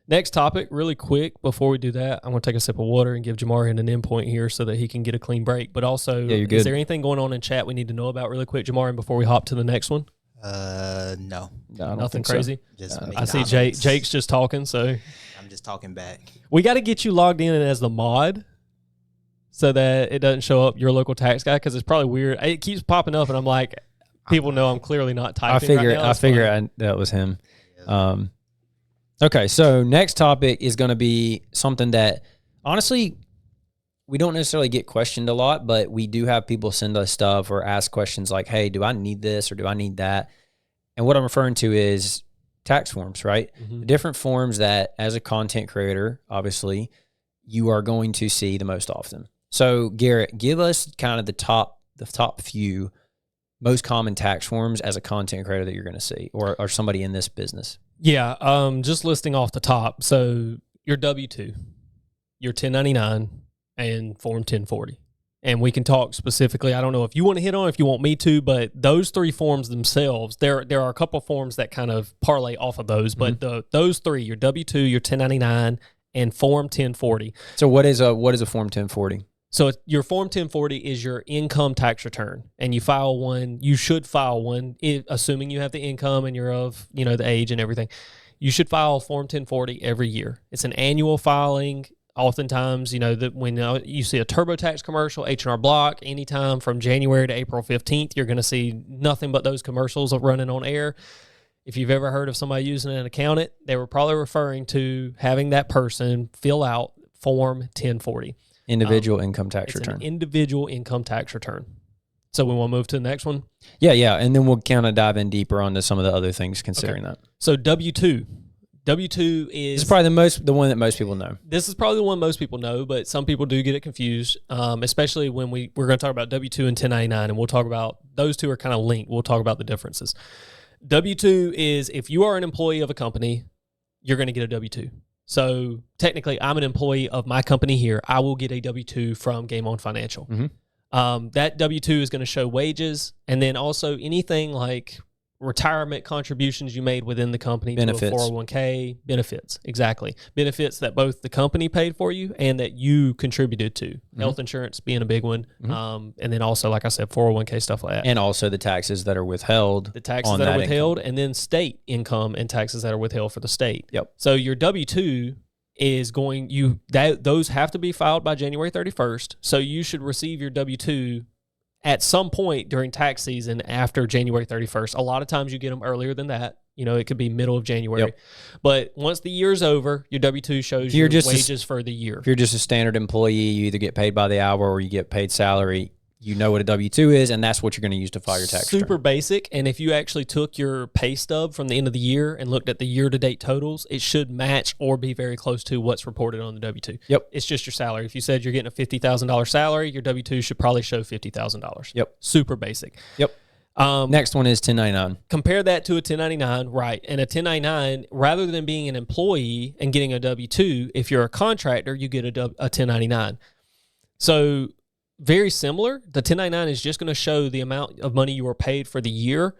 Next topic, really quick. Before we do that, I'm going to take a sip of water and give Jamarian an endpoint here so that he can get a clean break. But also, is there anything going on in chat we need to know about really quick, Jamarian, before we hop to the next one? No, nothing crazy. So. I see Jake's just talking, so I'm just talking back. We got to get you logged in as the mod, so that it doesn't show up your local tax guy, because it's probably weird. It keeps popping up, and I'm like, people know I'm clearly not typing. I figure that was him. Yeah. Okay, so next topic is going to be something that, honestly, we don't necessarily get questioned a lot, but we do have people send us stuff or ask questions like, hey, do I need this or do I need that? And what I'm referring to is tax forms, right? The different forms that, as a content creator, obviously, you are going to see the most often. So, Garrett, give us kind of the top few most common tax forms as a content creator that you're going to see, or somebody in this business. Yeah, just listing off the top. So, your W-2, your 1099, and Form 1040. And we can talk specifically. I don't know if you want to hit on it, if you want me to, but those three forms themselves, there are a couple forms that kind of parlay off of those, but those three, your W-2, your 1099, and Form 1040. So, what is a Form 1040? So your Form 1040 is your income tax return, and you file one. You should file one, assuming you have the income and you're of the age and everything. You should file Form 1040 every year. It's an annual filing. Oftentimes, that when you see a TurboTax commercial, H&R Block, anytime from January to April 15th, you're going to see nothing but those commercials running on air. If you've ever heard of somebody using an accountant, they were probably referring to having that person fill out Form 1040. Individual income tax return. An individual income tax return. So we want to move to the next one? Yeah. And then we'll kind of dive in deeper onto some of the other things considering that. So W-2. W-2 is... This is probably the one that most people know. This is probably the one most people know, but some people do get it confused, especially when we're going to talk about W-2 and 1099, and we'll talk about... Those two are kind of linked. We'll talk about the differences. W-2 is if you are an employee of a company, you're going to get a W-2. So technically, I'm an employee of my company here. I will get a W-2 from Game On Financial. That W-2 is going to show wages, and then also anything like retirement contributions you made within the company, benefits, to a 401k, benefits, exactly. Benefits that both the company paid for you and that you contributed to. Health insurance being a big one. And then also, like I said, 401k, stuff like that. And also the taxes that are withheld. The taxes that are withheld, and then state income and taxes that are withheld for the state. Yep. So your W-2 is those have to be filed by January 31st. So you should receive your W-2 at some point during tax season after January 31st. A lot of times you get them earlier than that. It could be middle of January. Yep. But once the year's over, your W-2 shows your wages for the year. If you're just a standard employee, you either get paid by the hour or you get paid salary, you know what a W-2 is, and that's what you're going to use to file your tax Super return. basic. And if you actually took your pay stub from the end of the year and looked at the year-to-date totals, it should match or be very close to what's reported on the W-2. Yep. It's just your salary. If you said you're getting a $50,000 salary, your W-2 should probably show $50,000. Yep. Super basic. Yep. Next one is 1099. Compare that to a 1099, right? And a 1099, rather than being an employee and getting a W-2, if you're a contractor, you get a 1099. So very similar. The 1099 is just going to show the amount of money you were paid for the year,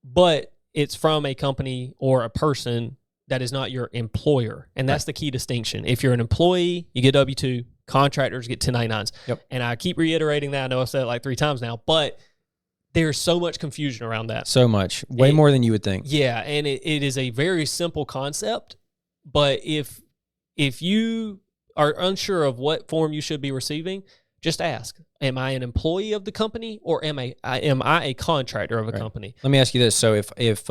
but it's from a company or a person that is not your employer. And that's the key distinction. If you're an employee, you get W-2. Contractors get 1099s. Yep. And I keep reiterating that. I know I've said it like 3 times now, but there's so much confusion around that. So much. Way more than you would think. Yeah, and it is a very simple concept, but if you are unsure of what form you should be receiving, just ask, am I an employee of the company or am I a contractor of a company? Let me ask you this. So if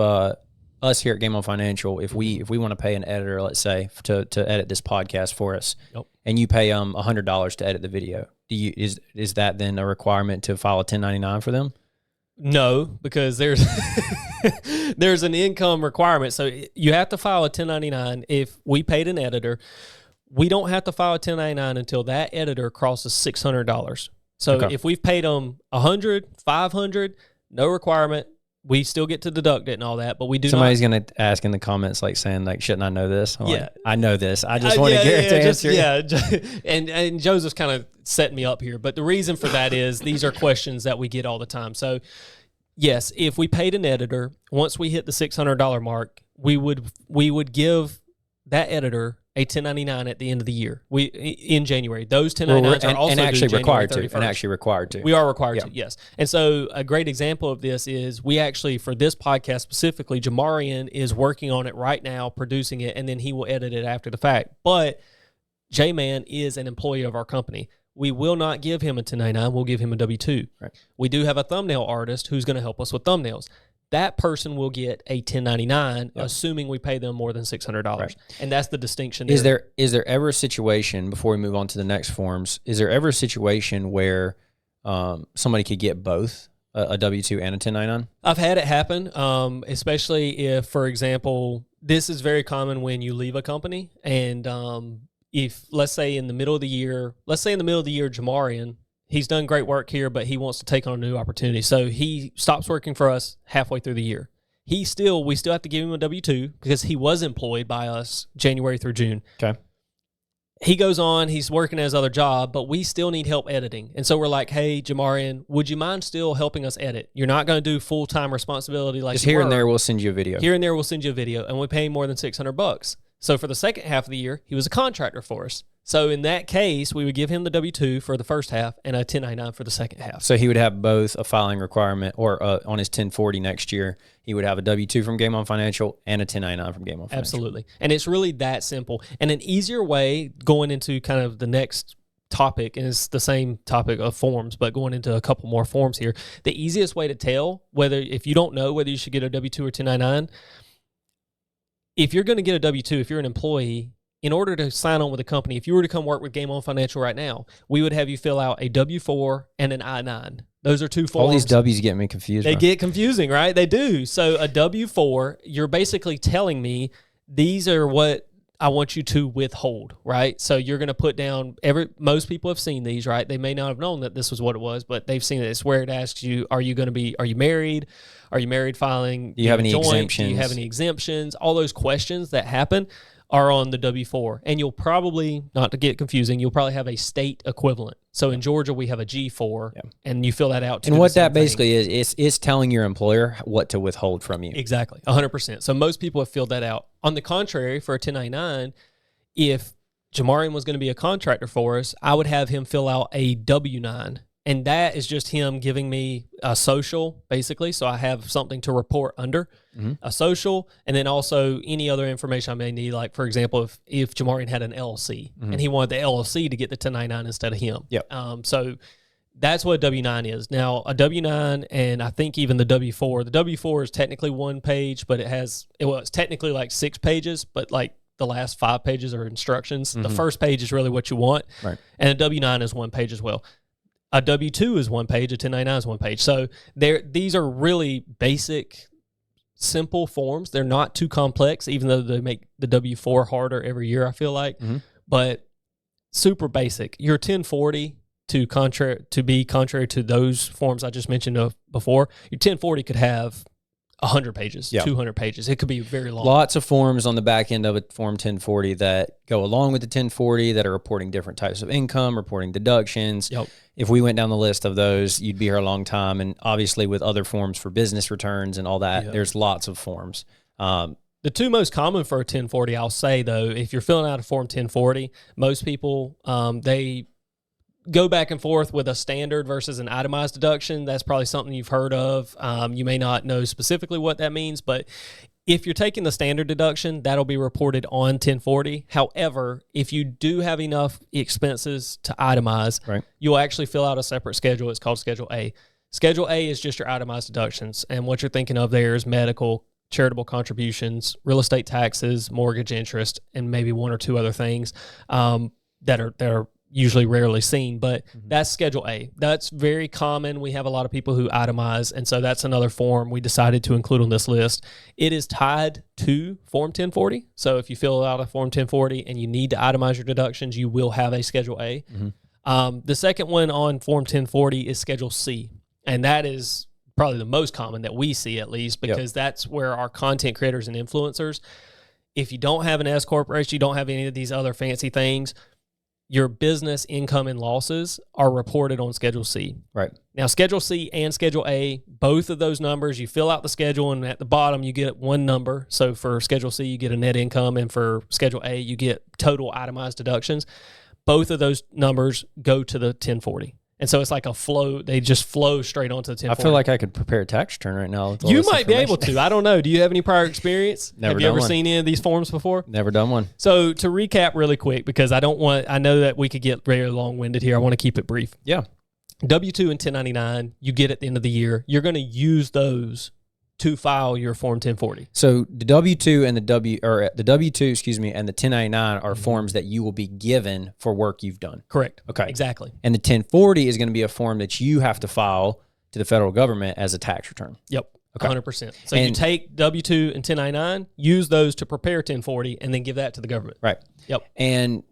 us here at Game On Financial, if we want to pay an editor, let's say, to edit this podcast for us, and you pay $100 to edit the video, is that then a requirement to file a 1099 for them? No, because there's there's an income requirement. So you have to file a 1099. If we paid an editor, we don't have to file a 1099 until that editor crosses $600. So if we've paid them $100, $500, no requirement. We still get to deduct it and all that, but we do Somebody's going to ask in the comments, like saying, like, shouldn't I know this? I'm like, I know this. I just want to get to answer. Yeah, and Joseph's kind of setting me up here, but the reason for that is these are questions that we get all the time. So, yes, if we paid an editor, once we hit the $600 mark, we would give that editor a 1099 at the end of the year. In January, those 1099s are also actually due required January 31st. to. And actually required to. We are required to, yes. And so a great example of this is we actually, for this podcast specifically, Jamarian is working on it right now, producing it, and then he will edit it after the fact. But J-Man is an employee of our company. We will not give him a 1099. We'll give him a W-2. Right. We do have a thumbnail artist who's going to help us with thumbnails. That person will get a 1099, assuming we pay them more than $600. Right. And that's the distinction there. Is there ever a situation, before we move on to the next forms, is there ever a situation where somebody could get both a W-2 and a 1099? I've had it happen, especially if, for example, this is very common when you leave a company. And if, let's say in the middle of the year, Jamarian, he's done great work here, but he wants to take on a new opportunity. So he stops working for us halfway through the year. We still have to give him a W-2 because he was employed by us January through June. Okay. He goes on, he's working at his other job, but we still need help editing. And so we're like, hey, Jamarian, would you mind still helping us edit? You're not going to do full-time responsibility like just here and there, we'll send you a video. Here and there, we'll send you a video, and we pay him more than $600. So for the second half of the year, he was a contractor for us. So in that case, we would give him the W-2 for the first half and a 1099 for the second half. So he would have both a filing requirement, or on his 1040 next year, he would have a W-2 from Game On Financial and a 1099 from Game On Financial. Absolutely. And it's really that simple. And an easier way, going into kind of the next topic, and it's the same topic of forms, but going into a couple more forms here, the easiest way to tell if you don't know whether you should get a W-2 or 1099, if you're going to get a W-2, if you're an employee, in order to sign on with a company, if you were to come work with Game On Financial right now, we would have you fill out a W-4 and an I-9. Those are two forms. All these W's get me confused. They get confusing, right? They do. So a W-4, you're basically telling me these are what I want you to withhold, right? So you're going to put down most people have seen these, right? They may not have known that this was what it was, but they've seen it. It's where it asks you, are you married? Are you married filing? Do you have any exemptions? Do you have any exemptions? All those questions that happen are on the W-4. And you'll probably, not to get confusing, you'll probably have a state equivalent. So in Georgia, we have a G4, and you fill that out. And what that basically is, it's telling your employer what to withhold from you. Exactly, 100%. So most people have filled that out. On the contrary, for a 1099, if Jamarian was going to be a contractor for us, I would have him fill out a W-9. And that is just him giving me a social, basically. So I have something to report under, a social, and then also any other information I may need. Like, for example, if Jamarian had an LLC and he wanted the LLC to get the 1099 instead of him. Yep. So that's what a W-9 is. Now, a W-9 and I think even the W-4. The W-4 is technically one page, but it's technically like 6 pages, but like the last 5 pages are instructions. The first page is really what you want. Right. And a W-9 is 1 page as well. A W-2 is one page, a 1099 is one page. So these are really basic, simple forms. They're not too complex, even though they make the W-4 harder every year, I feel like. But super basic. Your 1040, to be contrary to those forms I just mentioned before, your 1040 could have 100 pages, 200 pages. It could be very long. Lots of forms on the back end of a Form 1040 that go along with the 1040 that are reporting different types of income, reporting deductions. If we went down the list of those, you'd be here a long time. And obviously with other forms for business returns and all that, there's lots of forms. The two most common for a 1040, I'll say, though, if you're filling out a Form 1040, most people, they go back and forth with a standard versus an itemized deduction. That's probably something you've heard of. You may not know specifically what that means, but if you're taking the standard deduction, that'll be reported on 1040. However, if you do have enough expenses to itemize, you'll actually fill out a separate schedule. It's called Schedule A. Schedule A is just your itemized deductions, and what you're thinking of there is medical, charitable contributions, real estate taxes, mortgage interest, and maybe one or two other things that are usually rarely seen, but that's Schedule A. That's very common. We have a lot of people who itemize, and so that's another form we decided to include on this list. It is tied to Form 1040, so if you fill out a Form 1040 and you need to itemize your deductions, you will have a Schedule A. The second one on Form 1040 is Schedule C, and that is probably the most common that we see, at least, because that's where our content creators and influencers, if you don't have an S corporation, you don't have any of these other fancy things, your business income and losses are reported on Schedule C. Now, Schedule C and Schedule A, both of those numbers, you fill out the schedule, and at the bottom, you get one number. So for Schedule C, you get a net income, and for Schedule A, you get total itemized deductions. Both of those numbers go to the 1040. And so it's like a flow. They just flow straight onto the 1040. I feel like I could prepare a tax return right now. You might be able to. I don't know. Do you have any prior experience? Have you ever seen any of these forms before? Never done one. So to recap really quick, because I know that we could get very long-winded here. I want to keep it brief. W-2 and 1099, you get at the end of the year. You're going to use those to file your Form 1040. So the W-2 and the W-2, excuse me, and the 1099 are forms that you will be given for work you've done. Correct. Okay. Exactly. And the 1040 is going to be a form that you have to file to the federal government as a tax return. Yep. Okay. 100%. So you take W-2 and 1099, use those to prepare 1040, and then give that to the government. Yep. And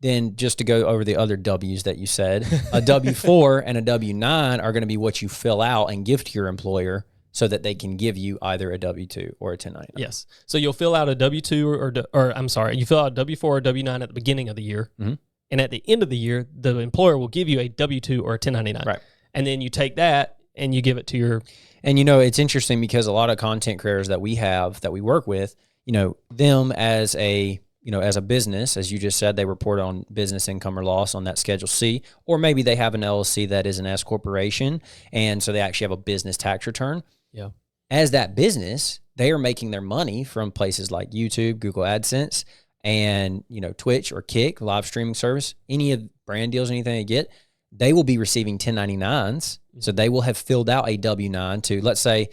then just to go over the other W's that you said, a W-4 and a W-9 are going to be what you fill out and give to your employer so that they can give you either a W-2 or a 1099. Yes. So you'll fill out a W-2 you fill out a W-4 or W-9 at the beginning of the year. And at the end of the year, the employer will give you a W-2 or a 1099. And then you take that and you give it to your... And, it's interesting because a lot of content creators that we have, that we work with, them as a business, as you just said, they report on business income or loss on that Schedule C, or maybe they have an LLC that is an S corporation, and so they actually have a business tax return. As that business, they are making their money from places like YouTube, Google AdSense, and Twitch or Kick, live streaming service, any of brand deals, anything they get, they will be receiving 1099s. So they will have filled out a W-9 to, let's say,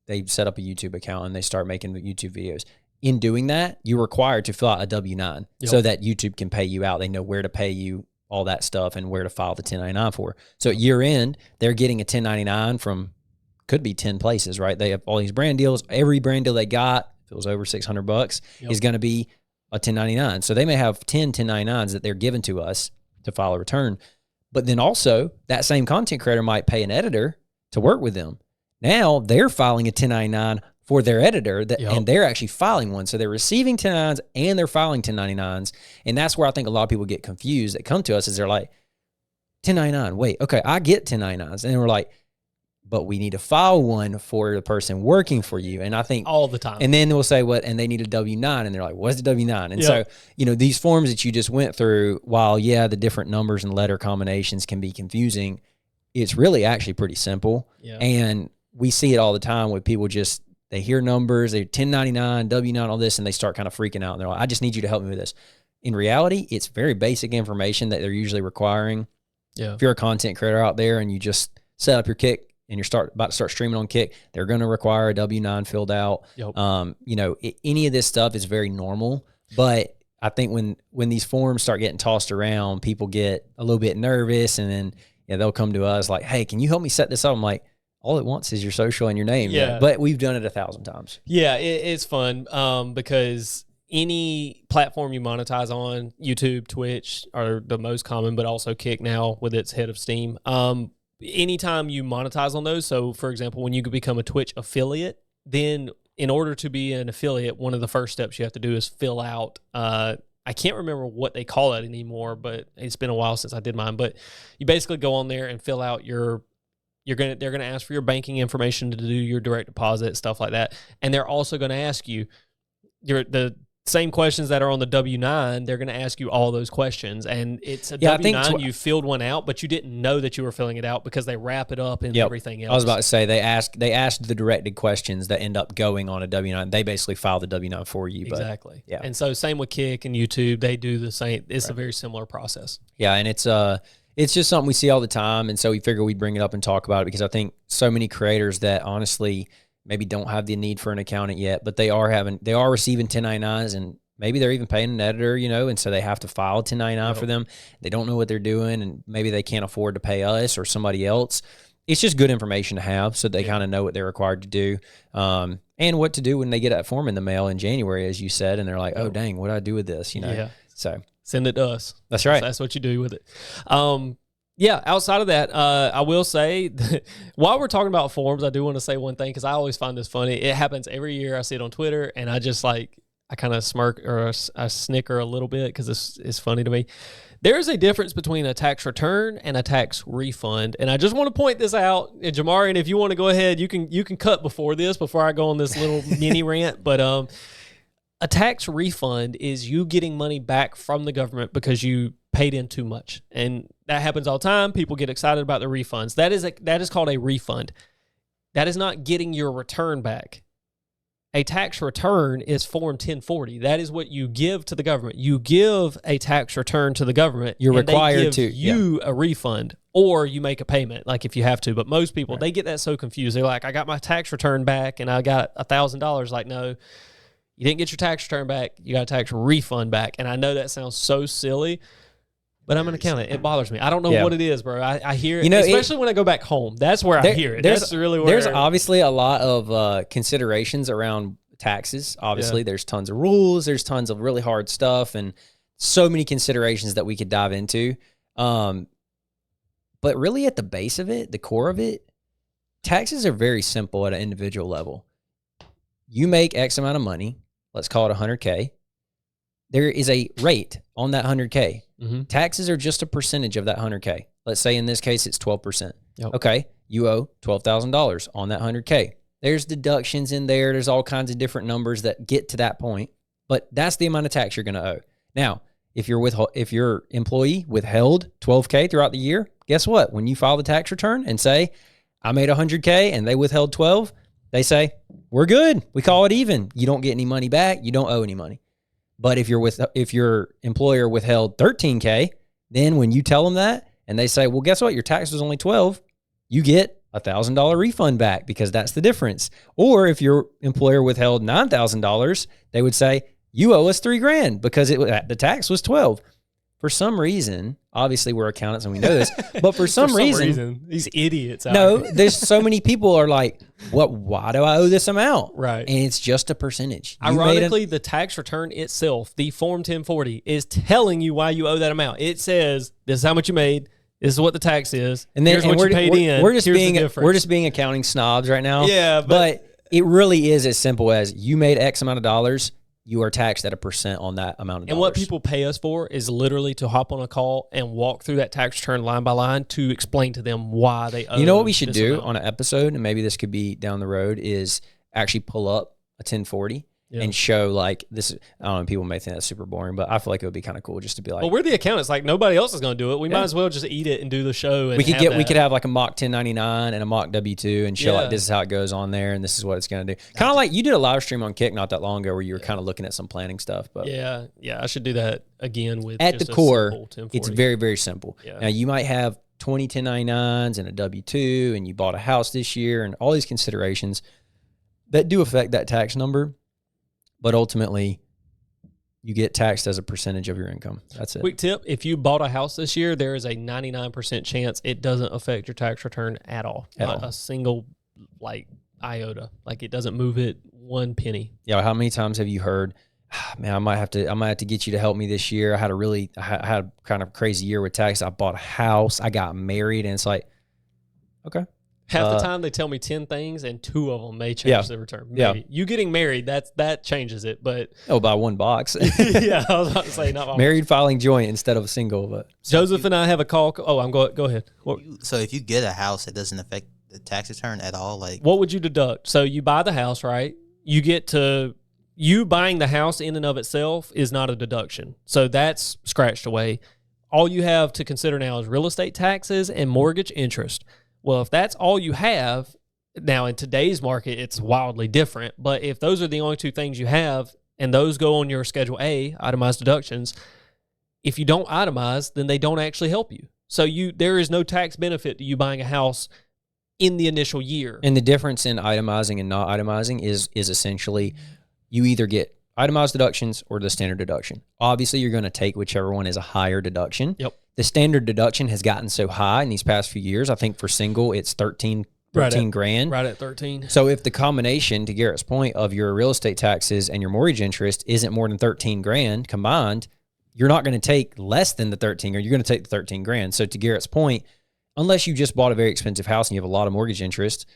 they set up a YouTube account and they start making the YouTube videos. In doing that, you're required to fill out a W-9 so that YouTube can pay you out. They know where to pay you, all that stuff, and where to file the 1099 for. So at year end, they're getting a 1099 from, could be 10 places, right? They have all these brand deals. Every brand deal they got, if it was over $600, is going to be a 1099. So they may have 10 1099s that they're given to us to file a return. But then also, that same content creator might pay an editor to work with them. Now they're filing a 1099 for their editor, and they're actually filing one. So they're receiving 1099s and they're filing 1099s. And that's where I think a lot of people get confused that come to us is they're like, 1099, wait, okay, I get 1099s. And we're like, but we need to file one for the person working for you. And I think all the time. And then we'll say and they need a W-9, and they're like, what's the W-9? And so, these forms that you just went through, while the different numbers and letter combinations can be confusing, it's really actually pretty simple. And we see it all the time with people they hear numbers, they're 1099, W-9, all this, and they start kind of freaking out. And they're like, I just need you to help me with this. In reality, it's very basic information that they're usually requiring. If you're a content creator out there and you just set up your Kick and you're about to start streaming on Kick, they're going to require a W-9 filled out. Any of this stuff is very normal, but I think when these forms start getting tossed around, people get a little bit nervous, and then they'll come to us like, hey, can you help me set this up? I'm like, all it wants is your social and your name. Yeah. But we've done it 1,000 times. Yeah, it's fun because any platform you monetize on, YouTube, Twitch are the most common, but also Kick now with its head of Steam. Anytime you monetize on those, so for example, when you become a Twitch affiliate, then in order to be an affiliate, one of the first steps you have to do is fill out, I can't remember what they call it anymore, but it's been a while since I did mine, but you basically go on there and fill out they're gonna ask for your banking information to do your direct deposit, stuff like that. And they're also gonna ask you the same questions that are on the W-9. They're gonna ask you all those questions. And it's a W-9, you filled one out, but you didn't know that you were filling it out because they wrap it up in everything else. I was about to say they asked the directed questions that end up going on a W-9. They basically file the W-9 for you. Exactly. But, yeah. And so same with Kick and YouTube, they do the same. It's a very similar process. Yeah, and it's just something we see all the time, and so we figure we'd bring it up and talk about it because I think so many creators that honestly maybe don't have the need for an accountant yet, but they are receiving 1099s, and maybe they're even paying an editor, and so they have to file 1099 for them. They don't know what they're doing, and maybe they can't afford to pay us or somebody else. It's just good information to have so they kind of know what they're required to do, and what to do when they get that form in the mail in January, as you said, and they're like, oh, dang, what do I do with this? Yeah. So send it to us. That's right. That's what you do with it. Yeah, outside of that, I will say, while we're talking about forms, I do want to say one thing because I always find this funny. It happens every year. I see it on Twitter, and I just I kind of smirk or I snicker a little bit because it's funny to me. There is a difference between a tax return and a tax refund, and I just want to point this out. And Jamarian, if you want to go ahead, you can cut before I go on this little mini rant. But a tax refund is you getting money back from the government because you paid in too much. And that happens all the time. People get excited about the refunds. That is called a refund. That is not getting your return back. A tax return is Form 1040. That is what you give to the government. You give a tax return to the government. You're required to. You a refund, or you make a payment, like if you have to. But most people, they get that so confused. They're like, I got my tax return back and I got $1,000. Like, no, you didn't get your tax return back. You got a tax refund back. And I know that sounds so silly, but I'm an accountant. It bothers me. I don't know what it is, bro. I hear it, especially when I go back home. That's where I hear it. That's really where there's obviously a lot of considerations around taxes. Obviously, there's tons of rules. There's tons of really hard stuff, and so many considerations that we could dive into. But really, at the base of it, the core of it, taxes are very simple at an individual level. You make X amount of money. Let's call it $100K. There is a rate on that $100K. Mm-hmm. Taxes are just a percentage of that $100K. Let's say in this case, it's 12%. Yep. Okay, you owe $12,000 on that $100K. There's deductions in there. There's all kinds of different numbers that get to that point, but that's the amount of tax you're going to owe. Now, if your employee withheld $12K throughout the year, guess what? When you file the tax return and say, I made $100K and they withheld 12, they say, we're good. We call it even. You don't get any money back. You don't owe any money. But if your employer withheld $13K, then when you tell them that and they say, well, guess what? Your tax was only 12, you get $1,000 refund back because that's the difference. Or if your employer withheld $9,000, they would say, you owe us $3,000 because the tax was 12. For some reason, obviously we're accountants and we know this, but for some reason these idiots. There's so many people are like, "What? Why do I owe this amount?" Right, and it's just a percentage. Ironically, the tax return itself, the Form 1040, is telling you why you owe that amount. It says this is how much you made. This is what the tax is. And then here's what you paid in. We're just being accounting snobs right now. Yeah, but it really is as simple as you made X amount of dollars. You are taxed at a % on that amount of dollars. And what people pay us for is literally to hop on a call and walk through that tax return line by line to explain to them why they owe. You know what we should do on an episode, and maybe this could be down the road, is actually pull up a 1040 and show like this. I don't know, people may think that's super boring, but I feel like it would be kind of cool just to be like, well, we're the accountants. Like nobody else is going to do it. We might as well just eat it and do the show. And we could have like a mock 1099 and a mock W2 and show like this is how it goes on there and this is what it's going to do. Kind of like you did a live stream on Kick not that long ago where you were kind of looking at some planning stuff. But yeah, I should do that again with at just the core. 1040. It's very, very simple. Yeah. Now you might have 20 1099s and a W2 and you bought a house this year and all these considerations that do affect that tax number. But ultimately, you get taxed as a percentage of your income. That's it. Quick tip: if you bought a house this year, there is a 99% chance it doesn't affect your tax return at all. Not a single iota. Like it doesn't move it one penny. Yeah. How many times have you heard, man, I might have to get you to help me this year. I had a kind of crazy year with tax. I bought a house, I got married, and it's like, okay. Half the time they tell me 10 things and 2 of them may change the return. Maybe. Yeah. You getting married, that changes it. But by one box. Yeah, I was about to say not married filing joint instead of a single. But Joseph and I have a call. Oh, go ahead. So if you get a house, it doesn't affect the tax return at all. Like, what would you deduct? So you buy the house, right? You buying the house in and of itself is not a deduction. So that's scratched away. All you have to consider now is real estate taxes and mortgage interest. Well, if that's all you have, now in today's market, it's wildly different. But if those are the only 2 things you have, and those go on your Schedule A, itemized deductions, if you don't itemize, then they don't actually help you. So there is no tax benefit to you buying a house in the initial year. And the difference in itemizing and not itemizing is essentially you either get itemized deductions or the standard deduction. Obviously, you're going to take whichever one is a higher deduction. Yep. The standard deduction has gotten so high in these past few years. I think for single, it's 13 grand. Right at 13. So if the combination, to Garrett's point, of your real estate taxes and your mortgage interest isn't more than 13 grand combined, you're not going to take less than the 13, or you're going to take the 13 grand. So to Garrett's point, unless you just bought a very expensive house and you have a lot of mortgage interest,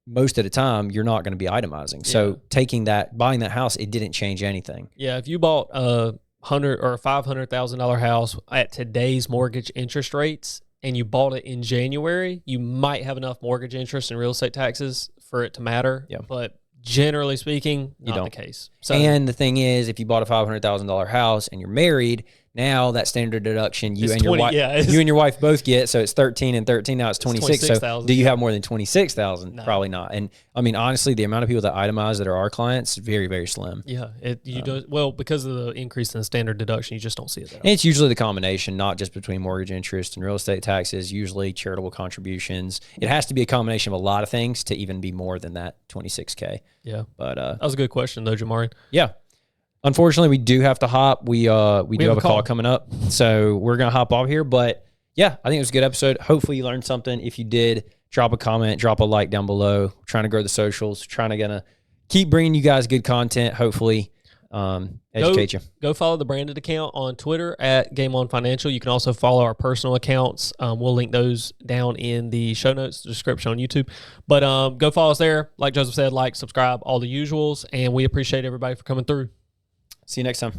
most of the time you're not going to be itemizing. Yeah. So buying that house, it didn't change anything. Yeah, if you bought a $100,000 or $500,000 house at today's mortgage interest rates, and you bought it in January, you might have enough mortgage interest and real estate taxes for it to matter. Yeah. But generally speaking, not the case. So, and the thing is, if you bought a $500,000 house and you're married, now that standard deduction you and your wife both get, so it's 13 and 13. Now it's 26. So do you have more than 26,000? No. Probably not. And I mean, honestly, the amount of people that itemize that are our clients is very, very slim. Yeah, because of the increase in the standard deduction, you just don't see it. And it's usually the combination, not just between mortgage interest and real estate taxes. Usually charitable contributions. It has to be a combination of a lot of things to even be more than that 26K. Yeah, but that was a good question though, Jamari. Yeah. Unfortunately, we do have to hop. We do have a call coming up, so we're going to hop off here. But, yeah, I think it was a good episode. Hopefully you learned something. If you did, drop a comment, drop a like down below. We're trying to grow the socials, trying to keep bringing you guys good content, hopefully educate you. Go follow the branded account on Twitter at Game On Financial. You can also follow our personal accounts. We'll link those down in the show notes, description on YouTube. But go follow us there. Like Joseph said, like, subscribe, all the usuals. And we appreciate everybody for coming through. See you next time.